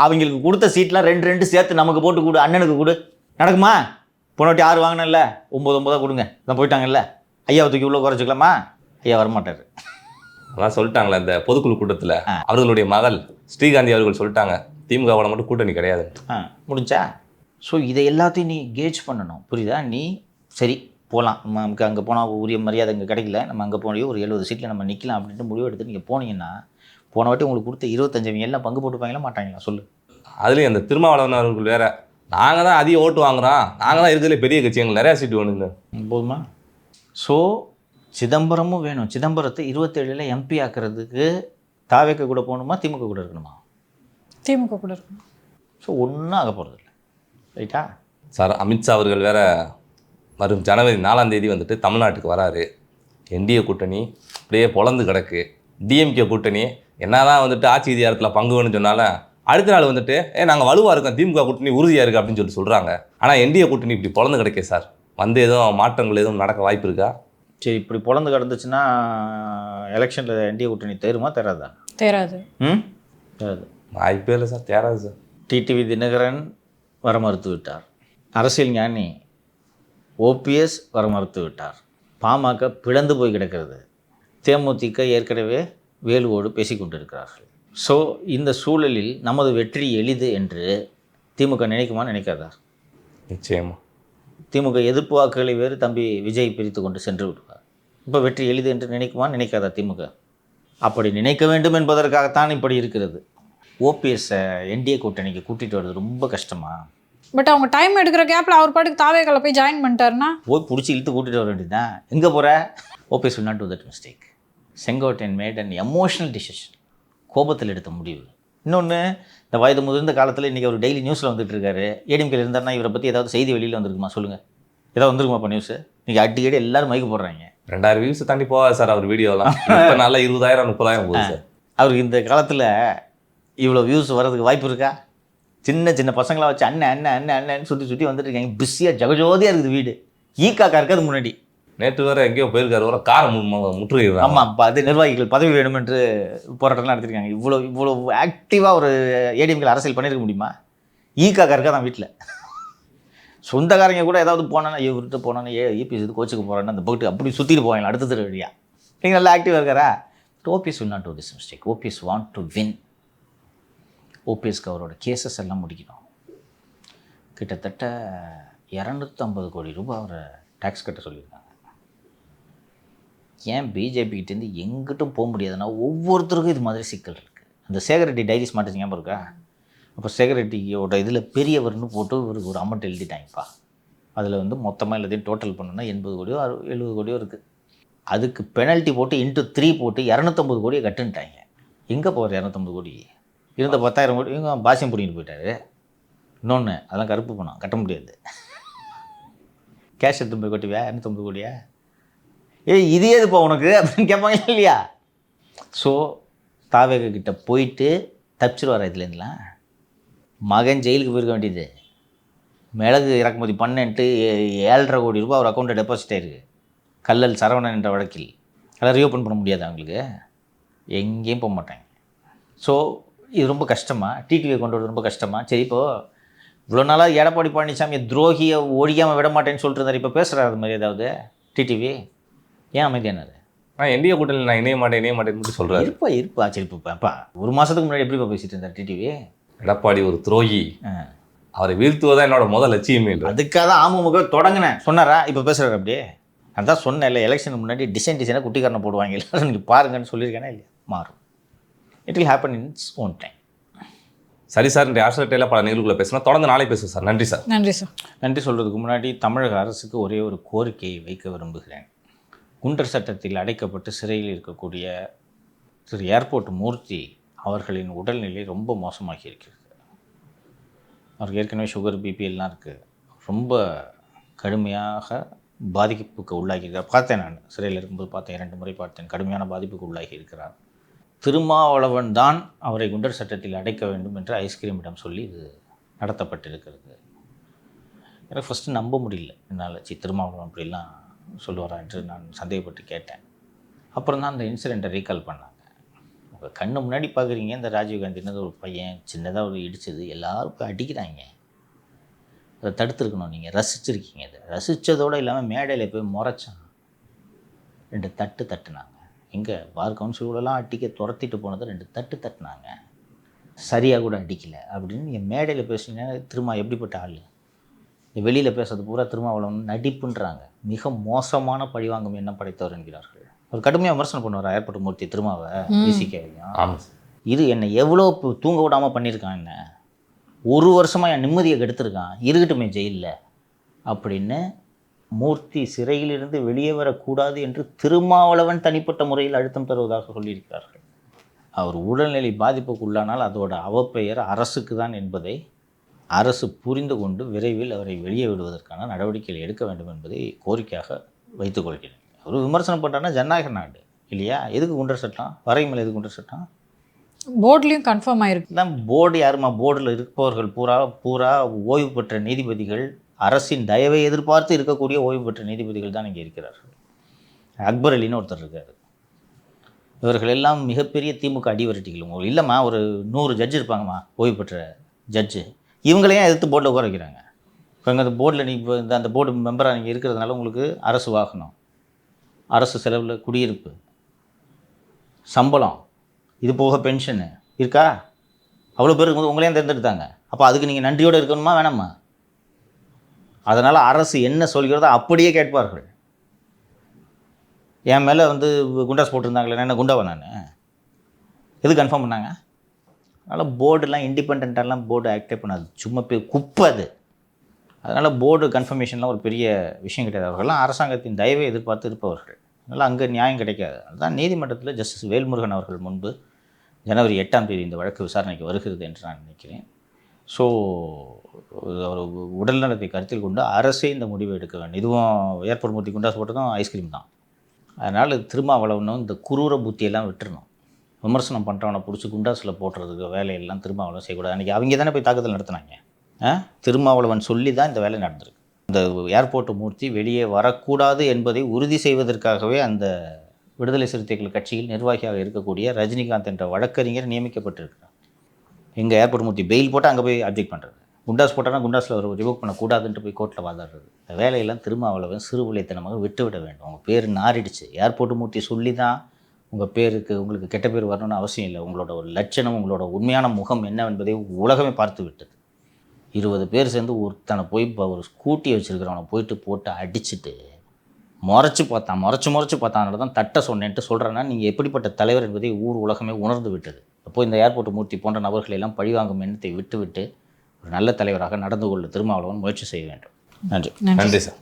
அவங்களுக்கு கொடுத்த சீட்லாம் 2 சேர்த்து நமக்கு போட்டு கொடு, அண்ணனுக்கு கொடு, நடக்குமா? போனவாட்டி 6 வாங்கினேன்ல, 9 கொடுங்க, இதான் போயிட்டாங்கல்ல, ஐயாவை தூக்கி உள்ள குறைச்சிக்கலாமா? ஐயா வரமாட்டார். அதான் சொல்லிட்டாங்களே இந்த பொதுக்குழு கூட்டத்தில் அவர்களுடைய மகள் ஸ்ரீகாந்தி அவர்கள் சொல்லிட்டாங்க, திமுகவோட மட்டும் கூட்டணி கிடையாது. முடிஞ்சா? ஸோ இதை எல்லாத்தையும் நீ கேஜ் பண்ணணும், புரியுதா? நீ சரி போகலாம், நமக்கு அங்கே போனால் உரிய மரியாதை இங்கே கிடைக்கல, நம்ம அங்கே போனே ஒரு 70 சீட்டில் நம்ம நிற்கலாம் அப்படின்ட்டு முடிவு எடுத்து நீங்கள் போனீங்கன்னா, போன வாட்டி உங்களுக்கு கொடுத்த 25 எல்லாம் பங்கு போட்டுப்பாங்களா மாட்டாங்களா சொல்லு? அதுலேயும் அந்த திருமாவளவன் அவர்கள் வேற, நாங்கள் தான் அதிக ஓட்டு வாங்குறோம், நாங்கள் தான் இருக்கிறதுல பெரிய கட்சி, எங்களுக்கு நிறையா சீட்டு வேணுங்க. போதுமா? ஸோ சிதம்பரமும் வேணும். சிதம்பரத்தை 27 எம்பி ஆக்கிறதுக்கு தாவேக்க கூட போகணுமா, திமுக கூட இருக்கணுமா? திமுக கூட இருக்கணும். ஸோ ஒன்றும் ஆக போகிறதில்ல, ரைட்டா? சார் அமித்ஷா அவர்கள் வேற வரும் ஜனவரி 4ஆம் தேதி வந்துட்டு தமிழ்நாட்டுக்கு வராரு. என்டிஏ கூட்டணி அப்படியே பொழந்து கிடக்கு. டிஎம்கே கூட்டணி என்னதான் வந்துட்டு ஆட்சி அதிகாரத்தில் பங்கு வேணும்னு சொன்னாலும் அடுத்த நாள் வந்துட்டு நாங்கள் வலுவாக இருக்கோம், திமுக கூட்டணி உறுதியாக இருக்குது அப்படின்னு சொல்கிறாங்க. ஆனால் என்டிஏ கூட்டணி இப்படி பொழந்து கிடக்கே சார், வந்து எதுவும் மாற்றங்கள் எதுவும் நடக்க வாய்ப்பு இருக்கா? சரி, இப்படி பொழந்து கிடந்துச்சுன்னா எலெக்ஷனில் என்டிஏ கூட்டணி தேருமா தேராதா? தேராது. தேராது. வாய்ப்பே இல்லை சார், தேராது சார். டிடிவி தினகரன் வர மறுத்து விட்டார். அரசியல் ஞானி ஓபிஎஸ் வர மறுத்து விட்டார். பாமக பிளந்து போய் கிடக்கிறது. தேமுதிக ஏற்கனவே வேலுவோடு பேசிக்கொண்டிருக்கிறார்கள். ஸோ இந்த சூழலில் நமது வெற்றி எளிது என்று திமுக நினைக்குமா நினைக்காதா? நிச்சயமா. திமுக எதிர்ப்பு வாக்குகளை வேறு தம்பி விஜய் பிரித்து கொண்டு சென்று விடுவார். இப்போ வெற்றி எளிது என்று நினைக்குமா நினைக்காதா திமுக? அப்படி நினைக்க வேண்டும் என்பதற்காகத்தான் இப்படி இருக்கிறது. ஓபிஎஸ்ஸை என்டிஏ கூட்டணிக்கு கூட்டிகிட்டு வர்றது ரொம்ப கஷ்டமா? பட் அவங்க டைம் எடுக்கிற கேப்பில் அவர் பாட்டுக்கு தாவேக்கால போய் ஜாயின் பண்ணிட்டாருன்னா போய் பிடிச்சி இழுத்து கூட்டிகிட்டு வர வேண்டியதுதான். எங்கே போகிற? OPS will not do that mistake. Sengottaiyan made and emotional decision, கோபத்தில் எடுத்த முடிவு. இன்னொன்று, இந்த வயது முதிர்ந்த காலத்தில் இன்றைக்கி அவர் டெய்லி நியூஸில் வந்துட்டு இருக்காரு. ஏடிஎம்கேல இருந்தாருன்னா இவரை பற்றி ஏதாவது செய்தி வெளியில் வந்திருக்குமா சொல்லுங்கள்? ஏதாவது வந்துருக்குமாப்பா நியூஸு? இன்றைக்கி அடிக்கடி எல்லோரும் மைக்கு போடுறாங்க. 2000 வியூஸ் தாண்டி போகாது சார் அவர் வீடியோலாம். இப்போ நல்லா 20,000 30,000 போகுது சார். அவருக்கு இந்த காலத்தில் இவ்வளோ வியூஸ் வர்றதுக்கு வாய்ப்பு இருக்கா? சின்ன சின்ன பசங்களாக வச்சு அண்ணன் அண்ணன் அண்ணன் அண்ணன் சுற்றி வந்துட்டு இருக்காங்க. பிஸியாக ஜகஜோதியாக இருக்குது வீடு. ஈக்காக்கா இருக்காது முன்னாடி. நேற்று வேறு எங்கேயோ போயிருக்காரு, வர காரை முற்றுகையிடுறாங்க. ஆமாம், இப்போ அது நிர்வாகிகள் பதவி வேணும் என்று போராட்டம்லாம் நடத்திருக்காங்க. இவ்வளோ ஆக்டிவாக ஒரு ஏடிஎம்கள் அரசியல் பண்ணியிருக்க முடியுமா? ஈக்காக்கா இருக்கா தான் வீட்டில். சொந்தக்காரங்க கூட ஏதாவது போனானா இவர்கிட்ட போனானா ஏபிஎஸ் இது கோச்சுக்கு போகிறான்னு அந்த போட்டு அப்படி சுற்றிட்டு போவாங்க அடுத்த தடவை வழியாக. நீங்கள் நல்லா ஆக்டிவாக இருக்காரா? OPS will not do this mistake. OPS want to win. ஓபிஎஸ்க்கு அவரோட கேசஸ் எல்லாம் முடிக்கணும். கிட்டத்தட்ட 250 கோடி ரூபாய் அவரை டேக்ஸ் கட்ட சொல்லியிருக்காங்க. ஏன் பிஜேபிக்கிட்டேருந்து எங்கிட்டும் போக முடியாதுன்னா ஒவ்வொருத்தருக்கும் இது மாதிரி சிக்கல் இருக்குது. அந்த சேகர் ரெட்டி டைரிஸ் மாட்டேங்க ஞாபகம் இருக்கா? அப்போ சேகர் ரெட்டியோட இதில் பெரியவர்னு போட்டு இவருக்கு ஒரு அமௌண்ட் எழுதிட்டாங்கப்பா. அதில் வந்து மொத்தமாக எல்லாத்தையும் டோட்டல் பண்ணோன்னா 80 கோடியோ 70 கோடியோ இருக்குது. அதுக்கு பெனல்ட்டி போட்டு இன்ட்டு 3 போட்டு 250 கோடியை கட்டுன்ட்டாங்க. எங்கே போகிற 250 கோடி? இருந்த 10,000 கோடி இவங்க பாசியம் பிடிங்கிட்டு போயிட்டாரு. இன்னொன்று, அதெல்லாம் கருப்பு பணம், கட்ட முடியாது. கேஷ் எடுத்து போய் கொட்டுவியா 250 கோடியா? இது ஏதுப்பா உனக்கு அப்படின்னு கேட்பாங்க இல்லையா? ஸோ தாவேக கிட்ட போயிட்டு தப்பிச்சிருவார் இதுலேருந்துலாம். மகன் ஜெயிலுக்கு போயிருக்க வேண்டியது. மிளகு இறக்குமதி பண்ணேன்ட்டு 7.5 கோடி ரூபாய் அவர் அக்கௌண்ட்டில் டெபாசிட் ஆயிருக்கு. கல்லல் சரவணன் என்ற வழக்கில். அதெல்லாம் ரீஓப்பன் பண்ண முடியாது அவங்களுக்கு, எங்கேயும் போக மாட்டாங்க. ஸோ இது ரொம்ப கஷ்டமாக டிடிவியை கொண்டு வரது ரொம்ப கஷ்டமாக. சரி, இப்போது இவ்வளோ நாளாக எடப்பாடி பழனிசாமியை துரோகியை ஒழியாமல் விட மாட்டேன்னு சொல்லிட்டு இருந்தார். இப்போ பேசுகிறார் அது மாதிரி ஏதாவது டிடிவி? ஏன் அமைதியானார்? என்டிஏ கூட்டணி நான் இணைய மாட்டேன்னு சொல்கிறாரு. இருப்பா சரி. இப்போ ஒரு மாதத்துக்கு முன்னாடி எப்படிப்பா பேசிட்டு இருந்தார் டிடிவி? எடப்பாடி ஒரு துரோகி, அவரை வீழ்த்துவதான் என்னோட முதல் லட்சியமே இல்லை. அதுக்காக தான் அமமுக தொடங்கினேன் சொன்னாரா? இப்போ பேசுகிறார் அப்படியே. அதான் சொன்னேன் இல்லை, எலெக்ஷனுக்கு முன்னாடி டிசைனாக குட்டிக்காரனை போடுவாங்க எல்லாரும், நீங்கள் பாருங்கன்னு சொல்லியிருக்கேனா இல்லையா? மாறும். It will happen in its own time. சரி சார், இந்த ஆஸ்ட்ரேலியாவில் பல நிகழ்வுகளை பேசினா தொடர்ந்து நாளை பேசுவோம் சார். நன்றி சார். நன்றி சார். நன்றி சொல்கிறதுக்கு முன்னாடி தமிழக அரசுக்கு ஒரே ஒரு கோரிக்கையை வைக்க விரும்புகிறேன். குண்டர் சட்டத்தில் அடைக்கப்பட்டு சிறையில் இருக்கக்கூடிய திரு ஏர்போர்ட் மூர்த்தி அவர்களின் உடல்நிலை ரொம்ப மோசமாகி இருக்கிறது. அவருக்கு ஏற்கனவே சுகர், பிபி எல்லாம் இருக்குது. ரொம்ப கடுமையாக பாதிப்புக்கு உள்ளாகியிருக்கிறார். பார்த்தேன், நான் சிறையில் இருக்கும்போது பார்த்தேன், 2 முறை பார்த்தேன். கடுமையான பாதிப்புக்கு உள்ளாகி இருக்கிறார். திருமாவளவன் தான் அவரை குண்டர் சட்டத்தில் அடைக்க வேண்டும் என்று ஐஸ்கிரீமிடம் சொல்லி இது நடத்தப்பட்டிருக்கிறது. எனக்கு ஃபஸ்ட்டு நம்ப முடியல. என்னால் திருமாவளவன் அப்படிலாம் சொல்லுவாரா என்று நான் சந்தேகப்பட்டு கேட்டேன். அப்புறம் தான் அந்த இன்சிடெண்ட்டை ரீகால் பண்ணாங்க. உங்கள் கண்ணு முன்னாடி பார்க்குறீங்க, இந்த ராஜீவ்காந்தினது ஒரு பையன் சின்னதாக ஒரு இடிச்சது, எல்லோரும் போய் அடிக்கிறாங்க. அதை தடுத்துருக்கணும். நீங்கள் ரசிச்சிருக்கீங்க. அதை ரசித்ததோடு இல்லாமல் மேடையில் போய் முறைச்சான். 2 தட்டு தட்டுனாங்க. எங்கே பார் கவுன்சிலோடலாம் அடிக்க துரத்திட்டு போனதை 2 தட்டு தட்டுனாங்க. சரியாக கூட அடிக்கலை அப்படின்னு நீங்கள் மேடையில் பேசுனீங்கன்னா திரும்ப எப்படிப்பட்ட ஆள்? இந்த வெளியில் பேசுறது பூரா திருமாவளவன் நடிப்புன்றாங்க. மிக மோசமான பழிவாங்கும் எண்ணம் படைத்தவர் என்கிறார்கள். அவர் கடுமையாக விமர்சனம் பண்ணுவார் ஏற்பட்ட மூர்த்தி திருமாவை, விசிகேவையும். இது என்னை எவ்வளோ தூங்க விடாமல் பண்ணியிருக்கான், என்ன 1 வருஷமாக என் நிம்மதியை கெடுத்துருக்கான், இருக்கட்டுமே ஜெயிலில் அப்படின்னு மூர்த்தி சிறையிலிருந்து வெளியே வரக்கூடாது என்று திருமாவளவன் தனிப்பட்ட முறையில் அழுத்தம் தருவதாக சொல்லியிருக்கிறார்கள். அவர் உடல்நிலை பாதிப்புக்கு உள்ளானால் அதோட அவப்பெயர் அரசுக்கு தான் என்பதை அரசு புரிந்து கொண்டு விரைவில் அவரை வெளியே விடுவதற்கான நடவடிக்கைகள் எடுக்க வேண்டும் என்பதை கோரிக்கையாக வைத்துக்கொள்கிறேன். அவர் விமர்சனம் பண்ணுறாருன்னா ஜனநாயக நாடு இல்லையா? எதுக்கு குண்டர் சட்டம்? வரைமலை எதுக்கு குண்டர் சட்டம்? போர்ட்லேயும் கன்ஃபார்ம் ஆயிருக்கு தான். போர்டு யாருமா? போர்டில் இருப்பவர்கள் பூரா ஓய்வு பெற்ற நீதிபதிகள், அரசின் தயவை எதிர்பார்த்து இருக்கக்கூடிய ஓய்வு பெற்ற நீதிபதிகள் தான் இங்கே இருக்கிறார்கள். அக்பர் அலின்னு ஒருத்தர் இருக்கார். இவர்கள் எல்லாம் மிகப்பெரிய திமுக அடிவரட்டிகள். உங்களுக்கு இல்லைம்மா, ஒரு 100 ஜட்ஜு இருப்பாங்கம்மா ஓய்வு பெற்ற ஜட்ஜு. இவங்களையும் எதிர்த்து போர்டில் உட்கார வைக்கிறாங்க. இப்போ அந்த போர்டில் நீங்கள் அந்த போர்டு மெம்பராக நீங்கள் இருக்கிறதுனால உங்களுக்கு அரசு வாகனம், அரசு செலவில் குடியிருப்பு, சம்பளம், இது போக பென்ஷனு இருக்கா? அவ்வளோ பேருக்கு வந்து உங்களையும் தேர்ந்தெடுத்தாங்க. அப்போ அதுக்கு நீங்கள் நன்றியோடு இருக்கணுமா வேணாமா? அதனால் அரசு என்ன சொல்கிறதோ அப்படியே கேட்பார்கள். என் மேலே வந்து குண்டாஸ் போட்டிருந்தாங்களே, என்ன குண்டாவா நான்? எது கன்ஃபார்ம் பண்ணாங்க? அதனால் போர்டுலாம் இண்டிபெண்ட்டாலாம் போர்டு ஆக்டே பண்ணாது, சும்மா குப்பை அது. அதனால் போர்டு கன்ஃபர்மேஷன்லாம் ஒரு பெரிய விஷயம் கிடையாது. அவர்கள்லாம் அரசாங்கத்தின் தயவை எதிர்பார்த்து இருப்பவர்கள். அதனால் அங்கே நியாயம் கிடைக்காது. அதுதான் நீதிமன்றத்தில் ஜஸ்டிஸ் வேல்முருகன் அவர்கள் முன்பு ஜனவரி 8ஆம் தேதி இந்த வழக்கு விசாரணைக்கு வருகிறது என்று நான் நினைக்கிறேன். ஸோ அவர் உடல்நலத்தை கருத்தில் கொண்டு அரசே இந்த முடிவை எடுக்க வேண்டும். இதுவும் ஏர்போர்ட் மூர்த்தி குண்டாஸ் போட்டதும் ஐஸ்கிரீம் தான். அதனால் திருமாவளவனும் இந்த குரூர புத்தியெல்லாம் விட்டுறணும். விமர்சனம் பண்ணுறவனை பிடிச்சி குண்டாஸில் போட்டுறதுக்கு வேலையெல்லாம் திருமாவளவன் செய்யக்கூடாது. அன்றைக்கி அவங்க தானே போய் தாக்குதல் நடத்தினாங்க. திருமாவளவன் சொல்லி தான் இந்த வேலை நடந்திருக்கு. இந்த ஏர்போர்ட் மூர்த்தி வெளியே வரக்கூடாது என்பதை உறுதி செய்வதற்காகவே அந்த விடுதலை சிறுத்தைகள் கட்சியில் நிர்வாகியாக இருக்கக்கூடிய ரஜினிகாந்த் என்ற வழக்கறிஞர் நியமிக்கப்பட்டிருக்கிறார். எங்கள் ஏர்போர்ட் மூர்த்தி பெயில் போட்டு அங்கே போய் அப்ஜெக்ட் பண்ணுறது, குண்டாஸ் போட்டால் குண்டாஸில் ஒரு ரிவோக் பண்ணக்கூடாதுன்ட்டு போய் கோர்ட்டில் வாதாடுறது. இந்த வேலையெல்லாம் திருமாவளவன் சிறுபிள்ளைத்தனமாக விட்டுவிட வேண்டும். உங்கள் பேர் நாரிடுச்சு. ஏர்போர்ட் மூர்த்தி சொல்லி தான் உங்கள் பேருக்கு உங்களுக்கு கெட்ட பேர் வரணும்னு அவசியம் இல்லை. உங்களோட ஒரு லட்சணம், உங்களோட உண்மையான முகம் என்னவென்பதை உலகமே பார்த்து விட்டது. 20 பேர் சேர்ந்து ஒருத்தனை போய் இப்போ ஒரு ஸ்கூட்டி வச்சுருக்கிறவனை போட்டு அடிச்சுட்டு முறைச்சி பார்த்தானால தான் தட்டை சொன்னேன்ட்டு சொல்கிறேன்னா நீங்கள் எப்படிப்பட்ட தலைவர் என்பதை ஊர் உலகமே உணர்ந்து விட்டது. அப்போது இந்த ஏர்போர்ட் மூர்த்தி போன்ற நபர்களை எல்லாம் பழிவாங்கும் எண்ணத்தை விட்டுவிட்டு ஒரு நல்ல தலைவராக நடந்து கொள்ள திருமாவளவன் முயற்சி செய்ய வேண்டும். நன்றி. நன்றி சார்.